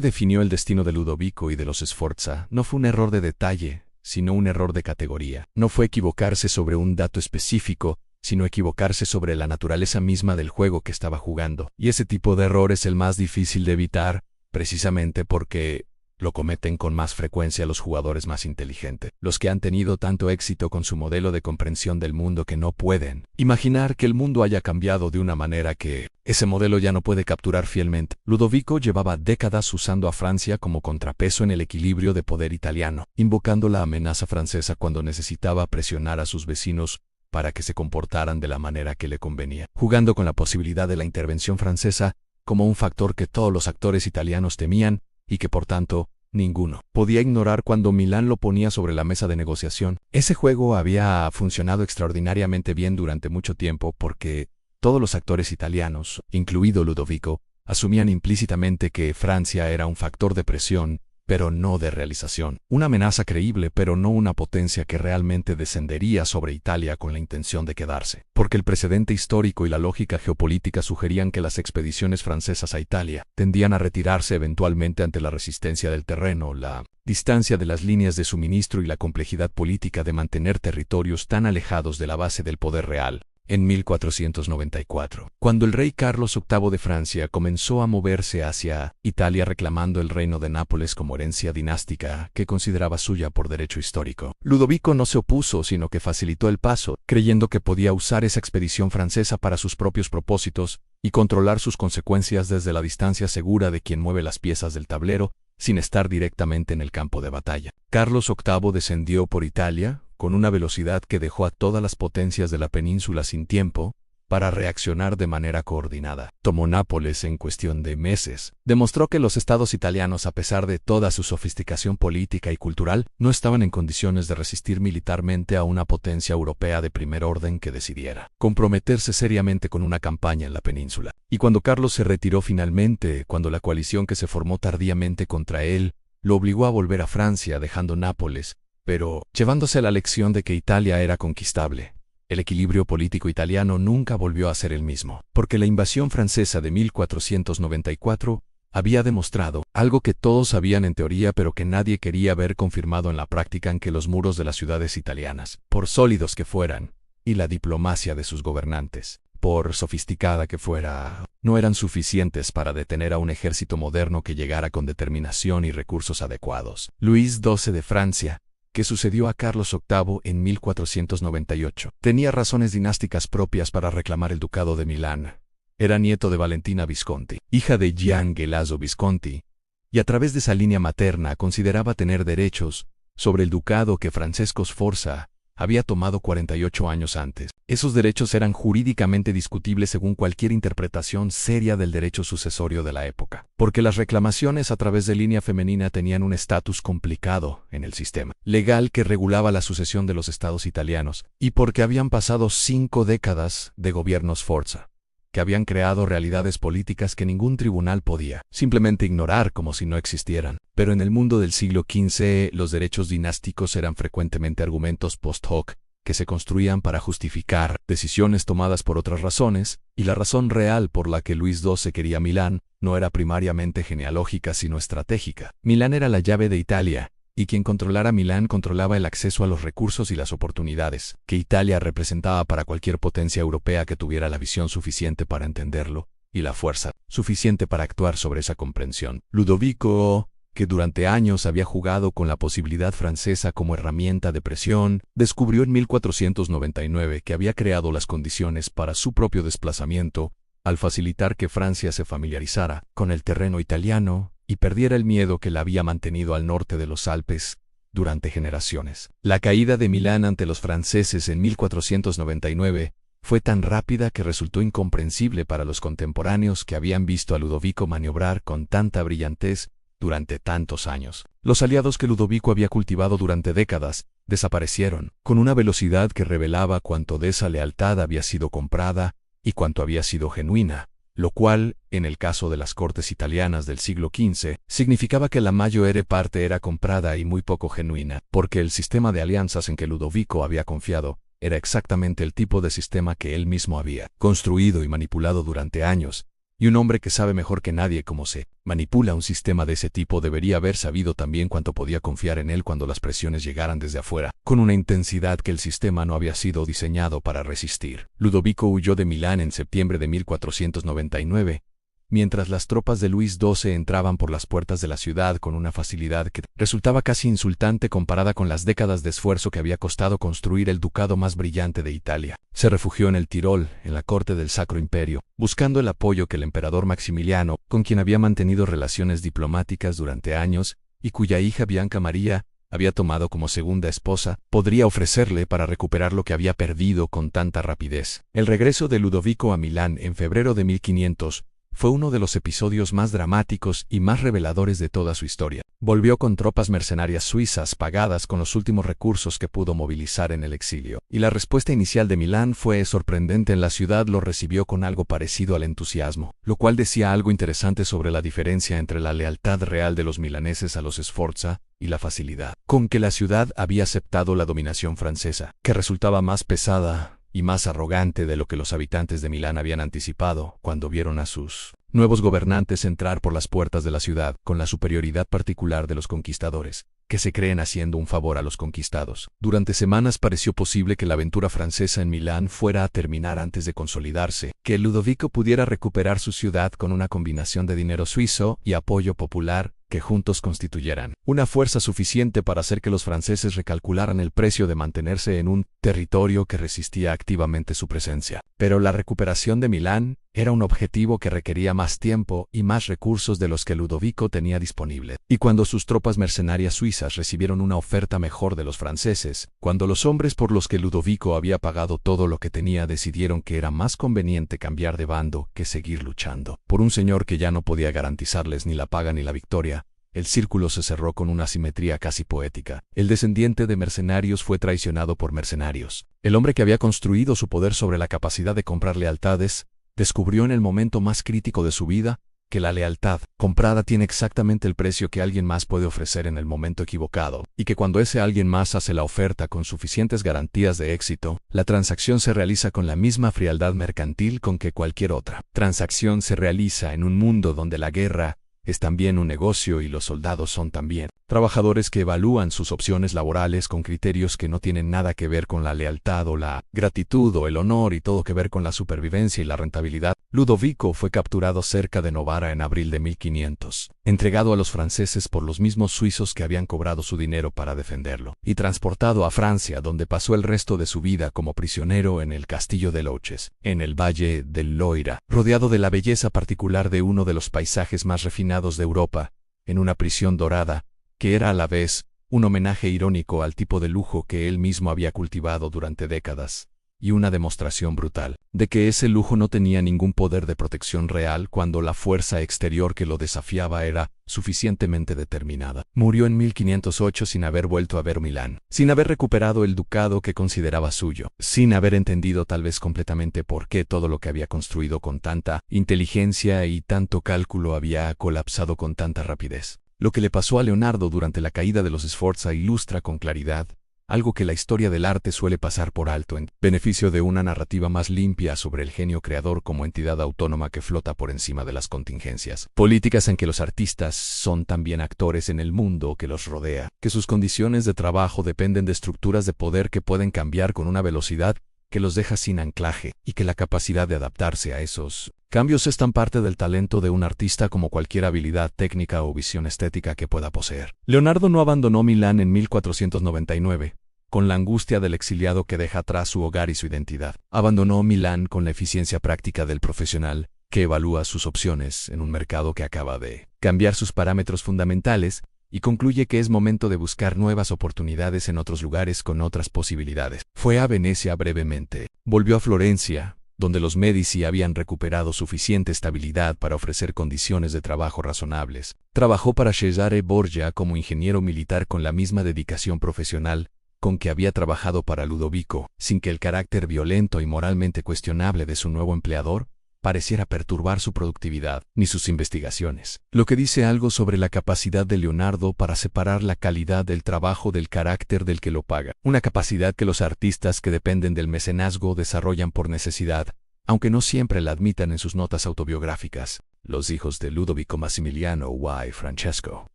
definió el destino de Ludovico y de los Sforza no fue un error de detalle, sino un error de categoría. No fue equivocarse sobre un dato específico, sino equivocarse sobre la naturaleza misma del juego que estaba jugando. Y ese tipo de error es el más difícil de evitar, precisamente porque lo cometen con más frecuencia los jugadores más inteligentes, los que han tenido tanto éxito con su modelo de comprensión del mundo que no pueden imaginar que el mundo haya cambiado de una manera que ese modelo ya no puede capturar fielmente. Ludovico llevaba décadas usando a Francia como contrapeso en el equilibrio de poder italiano, invocando la amenaza francesa cuando necesitaba presionar a sus vecinos para que se comportaran de la manera que le convenía, jugando con la posibilidad de la intervención francesa como un factor que todos los actores italianos temían y que por tanto ninguno podía ignorar cuando Milán lo ponía sobre la mesa de negociación. Ese juego había funcionado extraordinariamente bien durante mucho tiempo porque Todos los actores italianos, incluido Ludovico, asumían implícitamente que Francia era un factor de presión, pero no de realización. Una amenaza creíble, pero no una potencia que realmente descendería sobre Italia con la intención de quedarse. Porque el precedente histórico y la lógica geopolítica sugerían que las expediciones francesas a Italia tendían a retirarse eventualmente ante la resistencia del terreno, la distancia de las líneas de suministro y la complejidad política de mantener territorios tan alejados de la base del poder real. En 1494, cuando el rey Carlos VIII de Francia comenzó a moverse hacia Italia reclamando el reino de Nápoles como herencia dinástica que consideraba suya por derecho histórico, Ludovico no se opuso, sino que facilitó el paso, creyendo que podía usar esa expedición francesa para sus propios propósitos y controlar sus consecuencias desde la distancia segura de quien mueve las piezas del tablero, sin estar directamente en el campo de batalla. Carlos VIII descendió por Italia, con una velocidad que dejó a todas las potencias de la península sin tiempo para reaccionar de manera coordinada. Tomó Nápoles en cuestión de meses. Demostró que los estados italianos, a pesar de toda su sofisticación política y cultural, no estaban en condiciones de resistir militarmente a una potencia europea de primer orden que decidiera comprometerse seriamente con una campaña en la península. Y cuando Carlos se retiró finalmente, cuando la coalición que se formó tardíamente contra él lo obligó a volver a Francia dejando Nápoles, pero llevándose la lección de que Italia era conquistable, el equilibrio político italiano nunca volvió a ser el mismo, porque la invasión francesa de 1494 había demostrado algo que todos sabían en teoría pero que nadie quería ver confirmado en la práctica, en que los muros de las ciudades italianas, por sólidos que fueran, y la diplomacia de sus gobernantes, por sofisticada que fuera, no eran suficientes para detener a un ejército moderno que llegara con determinación y recursos adecuados. Luis XII de Francia, que sucedió a Carlos VIII en 1498. Tenía razones dinásticas propias para reclamar el ducado de Milán. Era nieto de Valentina Visconti, hija de Gian Galeazzo Visconti, y a través de esa línea materna consideraba tener derechos sobre el ducado que Francesco Sforza había tomado 48 años antes. Esos derechos eran jurídicamente discutibles según cualquier interpretación seria del derecho sucesorio de la época, porque las reclamaciones a través de línea femenina tenían un estatus complicado en el sistema legal que regulaba la sucesión de los estados italianos, y porque habían pasado 5 décadas de gobiernos Sforza, que habían creado realidades políticas que ningún tribunal podía simplemente ignorar como si no existieran. Pero en el mundo del siglo XV, los derechos dinásticos eran frecuentemente argumentos post hoc, que se construían para justificar decisiones tomadas por otras razones, y la razón real por la que Luis XII quería Milán no era primariamente genealógica sino estratégica. Milán era la llave de Italia, y quien controlara Milán controlaba el acceso a los recursos y las oportunidades que Italia representaba para cualquier potencia europea que tuviera la visión suficiente para entenderlo, y la fuerza suficiente para actuar sobre esa comprensión. Ludovico, que durante años había jugado con la posibilidad francesa como herramienta de presión, descubrió en 1499 que había creado las condiciones para su propio desplazamiento, al facilitar que Francia se familiarizara con el terreno italiano y perdiera el miedo que la había mantenido al norte de los Alpes durante generaciones. La caída de Milán ante los franceses en 1499 fue tan rápida que resultó incomprensible para los contemporáneos que habían visto a Ludovico maniobrar con tanta brillantez durante tantos años. Los aliados que Ludovico había cultivado durante décadas desaparecieron, con una velocidad que revelaba cuánto de esa lealtad había sido comprada y cuánto había sido genuina, lo cual, en el caso de las cortes italianas del siglo XV, significaba que la mayor parte era comprada y muy poco genuina, porque el sistema de alianzas en que Ludovico había confiado era exactamente el tipo de sistema que él mismo había construido y manipulado durante años, y un hombre que sabe mejor que nadie cómo se manipula un sistema de ese tipo debería haber sabido también cuánto podía confiar en él cuando las presiones llegaran desde afuera, con una intensidad que el sistema no había sido diseñado para resistir. Ludovico huyó de Milán en septiembre de 1499, mientras las tropas de Luis XII entraban por las puertas de la ciudad con una facilidad que resultaba casi insultante comparada con las décadas de esfuerzo que había costado construir el ducado más brillante de Italia. Se refugió en el Tirol, en la corte del Sacro Imperio, buscando el apoyo que el emperador Maximiliano, con quien había mantenido relaciones diplomáticas durante años, y cuya hija Bianca María había tomado como segunda esposa, podría ofrecerle para recuperar lo que había perdido con tanta rapidez. El regreso de Ludovico a Milán en febrero de 1500 fue uno de los episodios más dramáticos y más reveladores de toda su historia. Volvió con tropas mercenarias suizas pagadas con los últimos recursos que pudo movilizar en el exilio. Y la respuesta inicial de Milán fue sorprendente. En la ciudad lo recibió con algo parecido al entusiasmo, lo cual decía algo interesante sobre la diferencia entre la lealtad real de los milaneses a los Sforza y la facilidad con que la ciudad había aceptado la dominación francesa, que resultaba más pesada y más arrogante de lo que los habitantes de Milán habían anticipado cuando vieron a sus nuevos gobernantes entrar por las puertas de la ciudad con la superioridad particular de los conquistadores, que se creen haciendo un favor a los conquistados. Durante semanas pareció posible que la aventura francesa en Milán fuera a terminar antes de consolidarse, que Ludovico pudiera recuperar su ciudad con una combinación de dinero suizo y apoyo popular, que juntos constituyeran una fuerza suficiente para hacer que los franceses recalcularan el precio de mantenerse en un territorio que resistía activamente su presencia. Pero la recuperación de Milán era un objetivo que requería más tiempo y más recursos de los que Ludovico tenía disponible. Y cuando sus tropas mercenarias suizas recibieron una oferta mejor de los franceses, cuando los hombres por los que Ludovico había pagado todo lo que tenía decidieron que era más conveniente cambiar de bando que seguir luchando por un señor que ya no podía garantizarles ni la paga ni la victoria, el círculo se cerró con una simetría casi poética. El descendiente de mercenarios fue traicionado por mercenarios. El hombre que había construido su poder sobre la capacidad de comprar lealtades, descubrió en el momento más crítico de su vida que la lealtad comprada tiene exactamente el precio que alguien más puede ofrecer en el momento equivocado, y que cuando ese alguien más hace la oferta con suficientes garantías de éxito, la transacción se realiza con la misma frialdad mercantil con que cualquier otra transacción se realiza en un mundo donde la guerra es también un negocio y los soldados son también trabajadores que evalúan sus opciones laborales con criterios que no tienen nada que ver con la lealtad o la gratitud o el honor y todo que ver con la supervivencia y la rentabilidad. Ludovico fue capturado cerca de Novara en abril de 1500, entregado a los franceses por los mismos suizos que habían cobrado su dinero para defenderlo, y transportado a Francia, donde pasó el resto de su vida como prisionero en el castillo de Loches, en el valle del Loira, rodeado de la belleza particular de uno de los paisajes más refinados de Europa, en una prisión dorada, que era a la vez un homenaje irónico al tipo de lujo que él mismo había cultivado durante décadas, y una demostración brutal de que ese lujo no tenía ningún poder de protección real cuando la fuerza exterior que lo desafiaba era suficientemente determinada. Murió en 1508 sin haber vuelto a ver Milán, sin haber recuperado el ducado que consideraba suyo, sin haber entendido tal vez completamente por qué todo lo que había construido con tanta inteligencia y tanto cálculo había colapsado con tanta rapidez. Lo que le pasó a Leonardo durante la caída de los Sforza ilustra con claridad algo que la historia del arte suele pasar por alto en beneficio de una narrativa más limpia sobre el genio creador como entidad autónoma que flota por encima de las contingencias políticas, en que los artistas son también actores en el mundo que los rodea, que sus condiciones de trabajo dependen de estructuras de poder que pueden cambiar con una velocidad que los deja sin anclaje, y que la capacidad de adaptarse a esos cambios es tan parte del talento de un artista como cualquier habilidad técnica o visión estética que pueda poseer. Leonardo no abandonó Milán en 1499, con la angustia del exiliado que deja atrás su hogar y su identidad. Abandonó Milán con la eficiencia práctica del profesional que evalúa sus opciones en un mercado que acaba de cambiar sus parámetros fundamentales, y concluye que es momento de buscar nuevas oportunidades en otros lugares con otras posibilidades. Fue a Venecia brevemente, volvió a Florencia, donde los Medici habían recuperado suficiente estabilidad para ofrecer condiciones de trabajo razonables. Trabajó para Cesare Borgia como ingeniero militar con la misma dedicación profesional con que había trabajado para Ludovico, sin que el carácter violento y moralmente cuestionable de su nuevo empleador pareciera perturbar su productividad ni sus investigaciones, lo que dice algo sobre la capacidad de Leonardo para separar la calidad del trabajo del carácter del que lo paga, una capacidad que los artistas que dependen del mecenazgo desarrollan por necesidad, aunque no siempre la admitan en sus notas autobiográficas. Los hijos de Ludovico Massimiliano y Francesco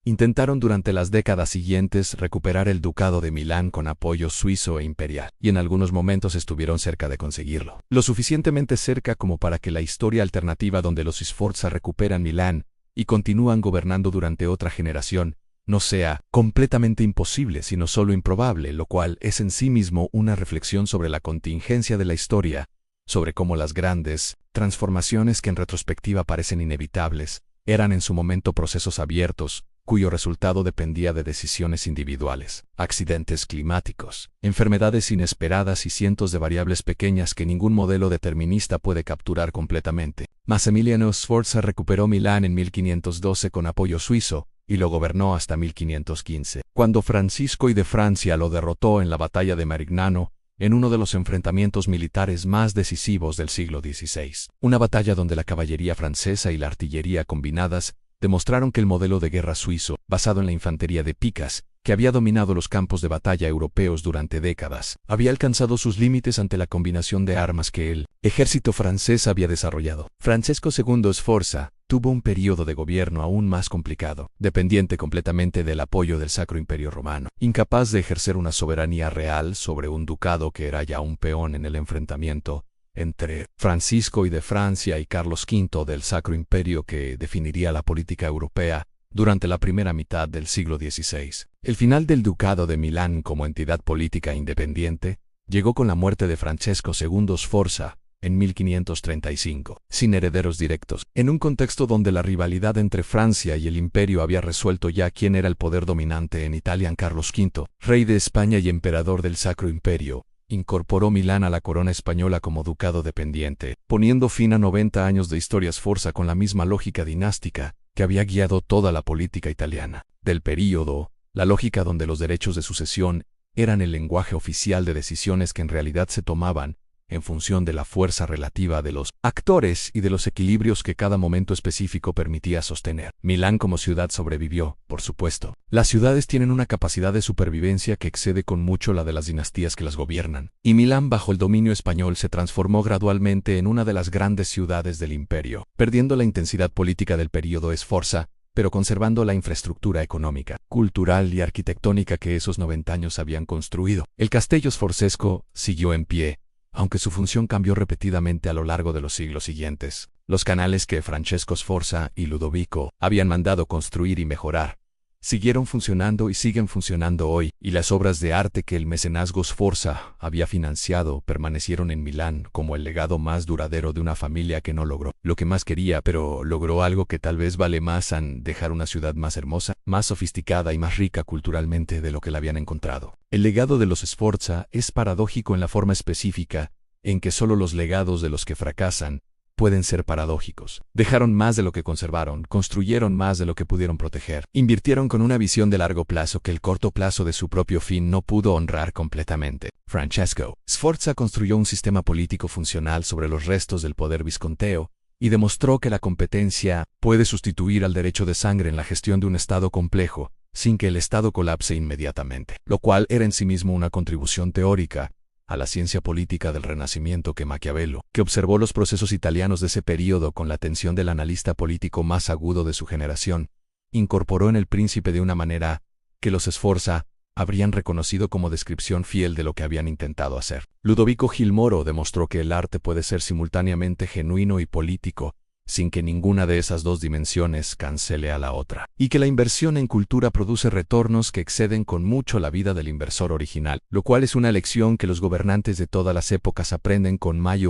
intentaron durante las décadas siguientes recuperar el ducado de Milán con apoyo suizo e imperial, y en algunos momentos estuvieron cerca de conseguirlo. Lo suficientemente cerca como para que la historia alternativa donde los Sforza recuperan Milán y continúan gobernando durante otra generación no sea completamente imposible, sino solo improbable, lo cual es en sí mismo una reflexión sobre la contingencia de la historia, sobre cómo las grandes transformaciones que en retrospectiva parecen inevitables, eran en su momento procesos abiertos, cuyo resultado dependía de decisiones individuales, accidentes climáticos, enfermedades inesperadas y cientos de variables pequeñas que ningún modelo determinista puede capturar completamente. Massimiliano Sforza recuperó Milán en 1512 con apoyo suizo, y lo gobernó hasta 1515, cuando Francisco I de Francia lo derrotó en la batalla de Marignano, en uno de los enfrentamientos militares más decisivos del siglo XVI. Una batalla donde la caballería francesa y la artillería combinadas demostraron que el modelo de guerra suizo, basado en la infantería de picas, que había dominado los campos de batalla europeos durante décadas, había alcanzado sus límites ante la combinación de armas que el ejército francés había desarrollado. Francesco II Sforza tuvo un período de gobierno aún más complicado, dependiente completamente del apoyo del Sacro Imperio Romano, incapaz de ejercer una soberanía real sobre un ducado que era ya un peón en el enfrentamiento entre Francisco I de Francia y Carlos V del Sacro Imperio que definiría la política europea durante la primera mitad del siglo XVI. El final del Ducado de Milán como entidad política independiente llegó con la muerte de Francesco II Sforza en 1535, sin herederos directos, en un contexto donde la rivalidad entre Francia y el Imperio había resuelto ya quién era el poder dominante en Italia. Carlos V, rey de España y emperador del Sacro Imperio, incorporó Milán a la corona española como ducado dependiente, poniendo fin a 90 años de historia Sforza con la misma lógica dinástica que había guiado toda la política italiana del período, la lógica donde los derechos de sucesión eran el lenguaje oficial de decisiones que en realidad se tomaban en función de la fuerza relativa de los actores y de los equilibrios que cada momento específico permitía sostener. Milán como ciudad sobrevivió, por supuesto. Las ciudades tienen una capacidad de supervivencia que excede con mucho la de las dinastías que las gobiernan, y Milán bajo el dominio español se transformó gradualmente en una de las grandes ciudades del imperio, perdiendo la intensidad política del período Sforza, pero conservando la infraestructura económica, cultural y arquitectónica que esos 90 años habían construido. El Castello Sforzesco siguió en pie, aunque su función cambió repetidamente a lo largo de los siglos siguientes. Los canales que Francesco Sforza y Ludovico habían mandado construir y mejorar siguieron funcionando y siguen funcionando hoy, y las obras de arte que el mecenazgo Sforza había financiado permanecieron en Milán como el legado más duradero de una familia que no logró lo que más quería, pero logró algo que tal vez vale más en dejar una ciudad más hermosa, más sofisticada y más rica culturalmente de lo que la habían encontrado. El legado de los Sforza es paradójico en la forma específica en que solo los legados de los que fracasan pueden ser paradójicos. Dejaron más de lo que conservaron, construyeron más de lo que pudieron proteger, invirtieron con una visión de largo plazo que el corto plazo de su propio fin no pudo honrar completamente. Francesco Sforza construyó un sistema político funcional sobre los restos del poder visconteo y demostró que la competencia puede sustituir al derecho de sangre en la gestión de un Estado complejo, sin que el Estado colapse inmediatamente, lo cual era en sí mismo una contribución teórica a la ciencia política del Renacimiento que Maquiavelo, que observó los procesos italianos de ese período con la atención del analista político más agudo de su generación, incorporó en El Príncipe de una manera que los Sforza habrían reconocido como descripción fiel de lo que habían intentado hacer. Ludovico Gil Moro demostró que el arte puede ser simultáneamente genuino y político, sin que ninguna de esas dos dimensiones cancele a la otra, y que la inversión en cultura produce retornos que exceden con mucho la vida del inversor original, lo cual es una lección que los gobernantes de todas las épocas aprenden con mayor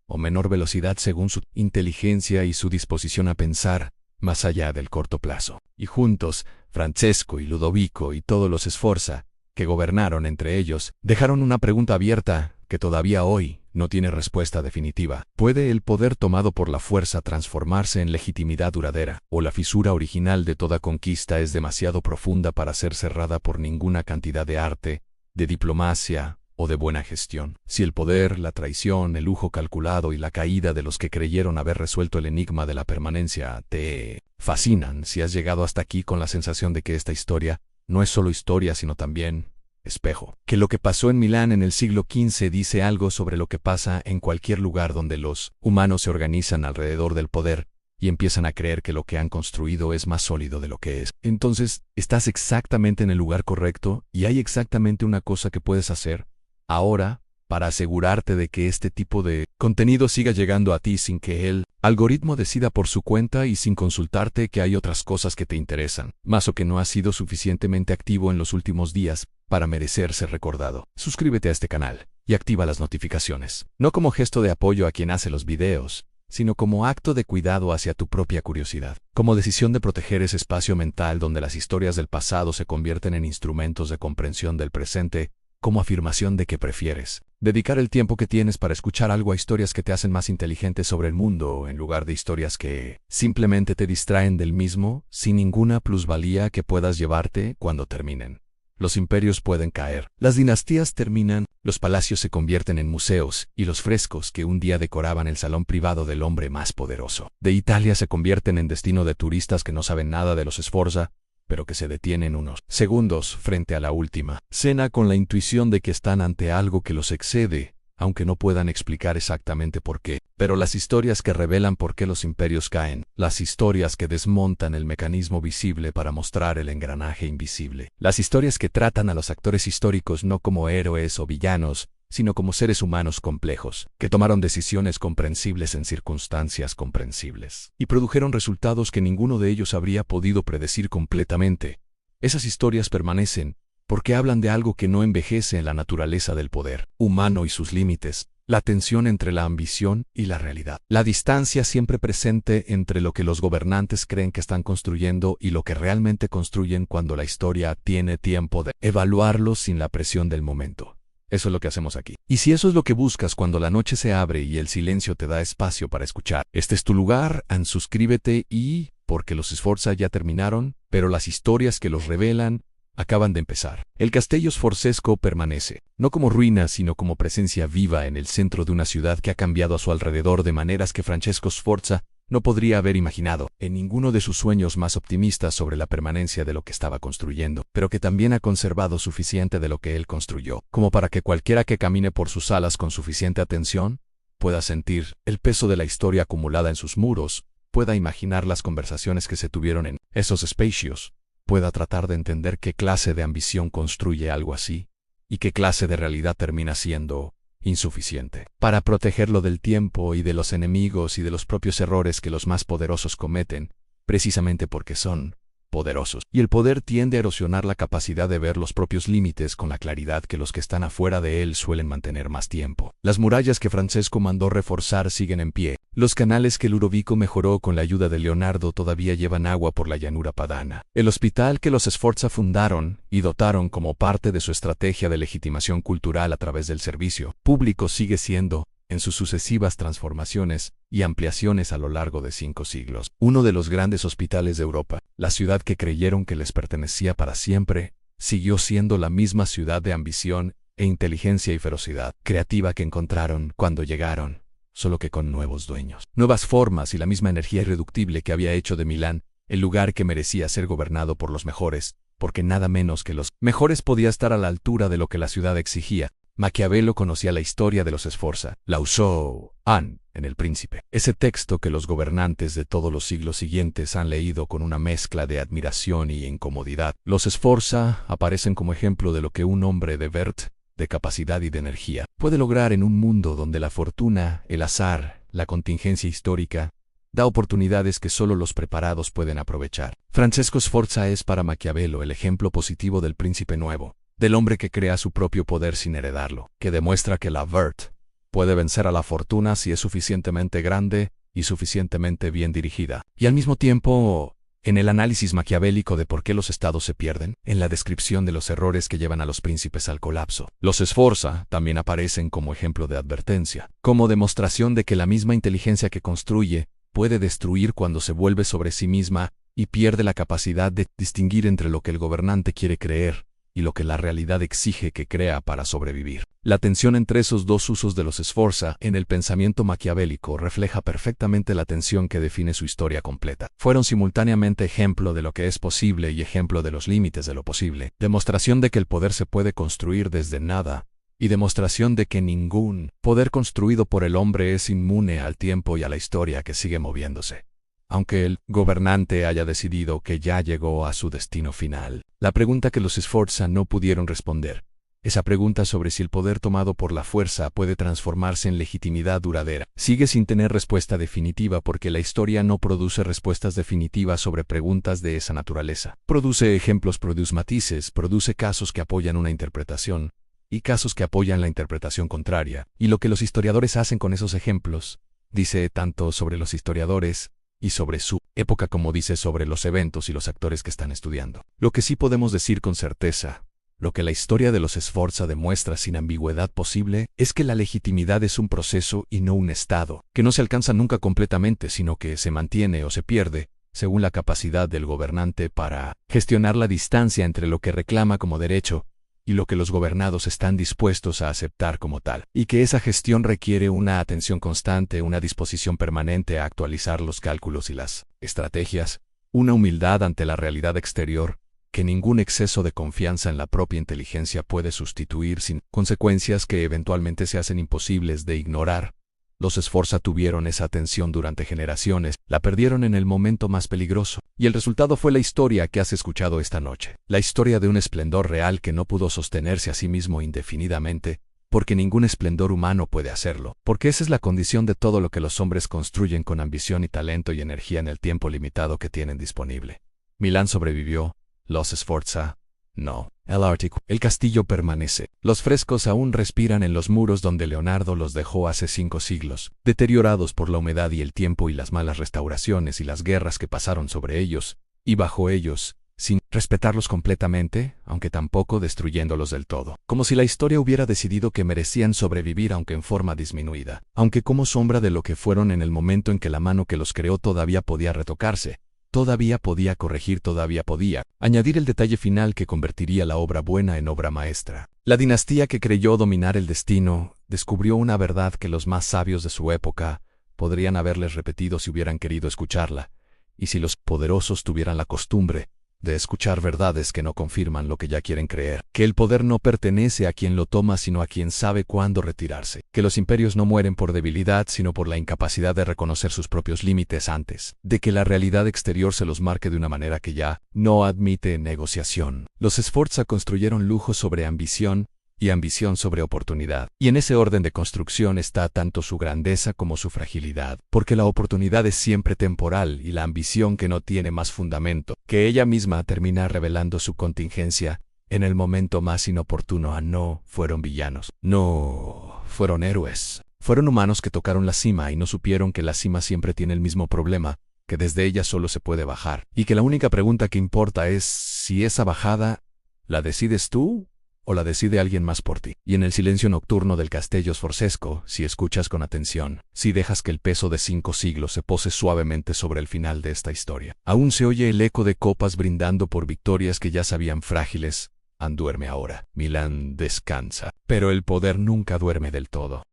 o menor velocidad según su inteligencia y su disposición a pensar más allá del corto plazo. Y juntos, Francesco y Ludovico y todos los Sforza, que gobernaron entre ellos, dejaron una pregunta abierta que todavía hoy no tiene respuesta definitiva. ¿Puede el poder tomado por la fuerza transformarse en legitimidad duradera? ¿O la fisura original de toda conquista es demasiado profunda para ser cerrada por ninguna cantidad de arte, de diplomacia o de buena gestión? Si el poder, la traición, el lujo calculado y la caída de los que creyeron haber resuelto el enigma de la permanencia te fascinan, si has llegado hasta aquí con la sensación de que esta historia no es solo historia sino también espejo, que lo que pasó en Milán en el siglo XV dice algo sobre lo que pasa en cualquier lugar donde los humanos se organizan alrededor del poder y empiezan a creer que lo que han construido es más sólido de lo que es. Entonces, estás exactamente en el lugar correcto y hay exactamente una cosa que puedes hacer ahora para asegurarte de que este tipo de contenido siga llegando a ti sin que el algoritmo decida por su cuenta y sin consultarte que hay otras cosas que te interesan, más o que no has sido suficientemente activo en los últimos días para merecer ser recordado. Suscríbete a este canal y activa las notificaciones, no como gesto de apoyo a quien hace los videos, sino como acto de cuidado hacia tu propia curiosidad, como decisión de proteger ese espacio mental donde las historias del pasado se convierten en instrumentos de comprensión del presente, como afirmación de que prefieres dedicar el tiempo que tienes para escuchar algo a historias que te hacen más inteligente sobre el mundo, en lugar de historias que simplemente te distraen del mismo, sin ninguna plusvalía que puedas llevarte cuando terminen. Los imperios pueden caer, las dinastías terminan, los palacios se convierten en museos, y los frescos que un día decoraban el salón privado del hombre más poderoso de Italia se convierten en destino de turistas que no saben nada de los Sforza, pero que se detienen unos segundos frente a la última cena con la intuición de que están ante algo que los excede, aunque no puedan explicar exactamente por qué. Pero las historias que revelan por qué los imperios caen, las historias que desmontan el mecanismo visible para mostrar el engranaje invisible, las historias que tratan a los actores históricos no como héroes o villanos, sino como seres humanos complejos, que tomaron decisiones comprensibles en circunstancias comprensibles, y produjeron resultados que ninguno de ellos habría podido predecir completamente. Esas historias permanecen, porque hablan de algo que no envejece en la naturaleza del poder humano y sus límites, la tensión entre la ambición y la realidad, la distancia siempre presente entre lo que los gobernantes creen que están construyendo y lo que realmente construyen cuando la historia tiene tiempo de evaluarlo sin la presión del momento. Eso es lo que hacemos aquí. Y si eso es lo que buscas cuando la noche se abre y el silencio te da espacio para escuchar, este es tu lugar, suscríbete y, porque los Sforza ya terminaron, pero las historias que los revelan acaban de empezar. El Castello Sforzesco permanece, no como ruina, sino como presencia viva en el centro de una ciudad que ha cambiado a su alrededor de maneras que Francesco Sforza no podría haber imaginado en ninguno de sus sueños más optimistas sobre la permanencia de lo que estaba construyendo, pero que también ha conservado suficiente de lo que él construyó, como para que cualquiera que camine por sus alas con suficiente atención pueda sentir el peso de la historia acumulada en sus muros, pueda imaginar las conversaciones que se tuvieron en esos espacios, pueda tratar de entender qué clase de ambición construye algo así, y qué clase de realidad termina siendo insuficiente para protegerlo del tiempo y de los enemigos y de los propios errores que los más poderosos cometen, precisamente porque son poderosos. Y el poder tiende a erosionar la capacidad de ver los propios límites con la claridad que los que están afuera de él suelen mantener más tiempo. Las murallas que Francesco mandó reforzar siguen en pie. Los canales que Ludovico mejoró con la ayuda de Leonardo todavía llevan agua por la llanura padana. El hospital que los Sforza fundaron y dotaron como parte de su estrategia de legitimación cultural a través del servicio público sigue siendo, en sus sucesivas transformaciones y ampliaciones a lo largo de 5 siglos, uno de los grandes hospitales de Europa. La ciudad que creyeron que les pertenecía para siempre, siguió siendo la misma ciudad de ambición e inteligencia y ferocidad creativa que encontraron cuando llegaron, solo que con nuevos dueños, nuevas formas y la misma energía irreductible que había hecho de Milán el lugar que merecía ser gobernado por los mejores, porque nada menos que los mejores podía estar a la altura de lo que la ciudad exigía. Maquiavelo conocía la historia de los Sforza, la usó en El Príncipe, ese texto que los gobernantes de todos los siglos siguientes han leído con una mezcla de admiración y incomodidad. Los Sforza aparecen como ejemplo de lo que un hombre de Vert, de capacidad y de energía, puede lograr en un mundo donde la fortuna, el azar, la contingencia histórica, da oportunidades que solo los preparados pueden aprovechar. Francesco Sforza es para Maquiavelo el ejemplo positivo del príncipe nuevo, del hombre que crea su propio poder sin heredarlo, que demuestra que la Vert puede vencer a la fortuna si es suficientemente grande y suficientemente bien dirigida. Y al mismo tiempo, en el análisis maquiavélico de por qué los estados se pierden, en la descripción de los errores que llevan a los príncipes al colapso, los Sforza también aparecen como ejemplo de advertencia, como demostración de que la misma inteligencia que construye puede destruir cuando se vuelve sobre sí misma y pierde la capacidad de distinguir entre lo que el gobernante quiere creer y lo que la realidad exige que crea para sobrevivir. La tensión entre esos dos usos de los Sforza en el pensamiento maquiavélico refleja perfectamente la tensión que define su historia completa. Fueron simultáneamente ejemplo de lo que es posible y ejemplo de los límites de lo posible, demostración de que el poder se puede construir desde nada, y demostración de que ningún poder construido por el hombre es inmune al tiempo y a la historia que sigue moviéndose. Aunque el gobernante haya decidido que ya llegó a su destino final, la pregunta que los Sforza no pudieron responder, esa pregunta sobre si el poder tomado por la fuerza puede transformarse en legitimidad duradera, sigue sin tener respuesta definitiva porque la historia no produce respuestas definitivas sobre preguntas de esa naturaleza. Produce ejemplos, produce matices, produce casos que apoyan una interpretación y casos que apoyan la interpretación contraria, y lo que los historiadores hacen con esos ejemplos dice tanto sobre los historiadores y sobre su época como dice sobre los eventos y los actores que están estudiando. Lo que sí podemos decir con certeza, lo que la historia de los Sforza demuestra sin ambigüedad posible, es que la legitimidad es un proceso y no un estado, que no se alcanza nunca completamente, sino que se mantiene o se pierde, según la capacidad del gobernante para gestionar la distancia entre lo que reclama como derecho y lo que los gobernados están dispuestos a aceptar como tal, y que esa gestión requiere una atención constante, una disposición permanente a actualizar los cálculos y las estrategias, una humildad ante la realidad exterior, que ningún exceso de confianza en la propia inteligencia puede sustituir sin consecuencias que eventualmente se hacen imposibles de ignorar. Los Sforza tuvieron esa atención durante generaciones, la perdieron en el momento más peligroso, y el resultado fue la historia que has escuchado esta noche. La historia de un esplendor real que no pudo sostenerse a sí mismo indefinidamente, porque ningún esplendor humano puede hacerlo, porque esa es la condición de todo lo que los hombres construyen con ambición y talento y energía en el tiempo limitado que tienen disponible. Milán sobrevivió, los Sforza no. El Ártico. El castillo permanece. Los frescos aún respiran en los muros donde Leonardo los dejó hace 5 siglos, deteriorados por la humedad y el tiempo y las malas restauraciones y las guerras que pasaron sobre ellos, y bajo ellos, sin respetarlos completamente, aunque tampoco destruyéndolos del todo. Como si la historia hubiera decidido que merecían sobrevivir aunque en forma disminuida, aunque como sombra de lo que fueron en el momento en que la mano que los creó todavía podía retocarse. Todavía podía corregir, todavía podía añadir el detalle final que convertiría la obra buena en obra maestra. La dinastía que creyó dominar el destino descubrió una verdad que los más sabios de su época podrían haberles repetido si hubieran querido escucharla, y si los poderosos tuvieran la costumbre de escuchar verdades que no confirman lo que ya quieren creer, que el poder no pertenece a quien lo toma sino a quien sabe cuándo retirarse, que los imperios no mueren por debilidad sino por la incapacidad de reconocer sus propios límites antes de que la realidad exterior se los marque de una manera que ya no admite negociación. Los Sforza construyeron lujo sobre ambición y ambición sobre oportunidad. Y en ese orden de construcción está tanto su grandeza como su fragilidad, porque la oportunidad es siempre temporal y la ambición que no tiene más fundamento que ella misma termina revelando su contingencia en el momento más inoportuno. No fueron villanos, no fueron héroes. Fueron humanos que tocaron la cima y no supieron que la cima siempre tiene el mismo problema, que desde ella solo se puede bajar, y que la única pregunta que importa es si esa bajada la decides tú o la decide alguien más por ti. Y en el silencio nocturno del Castello Sforzesco, si escuchas con atención, si dejas que el peso de 5 siglos se pose suavemente sobre el final de esta historia, aún se oye el eco de copas brindando por victorias que ya sabían frágiles. Duerme ahora. Milán descansa. Pero el poder nunca duerme del todo.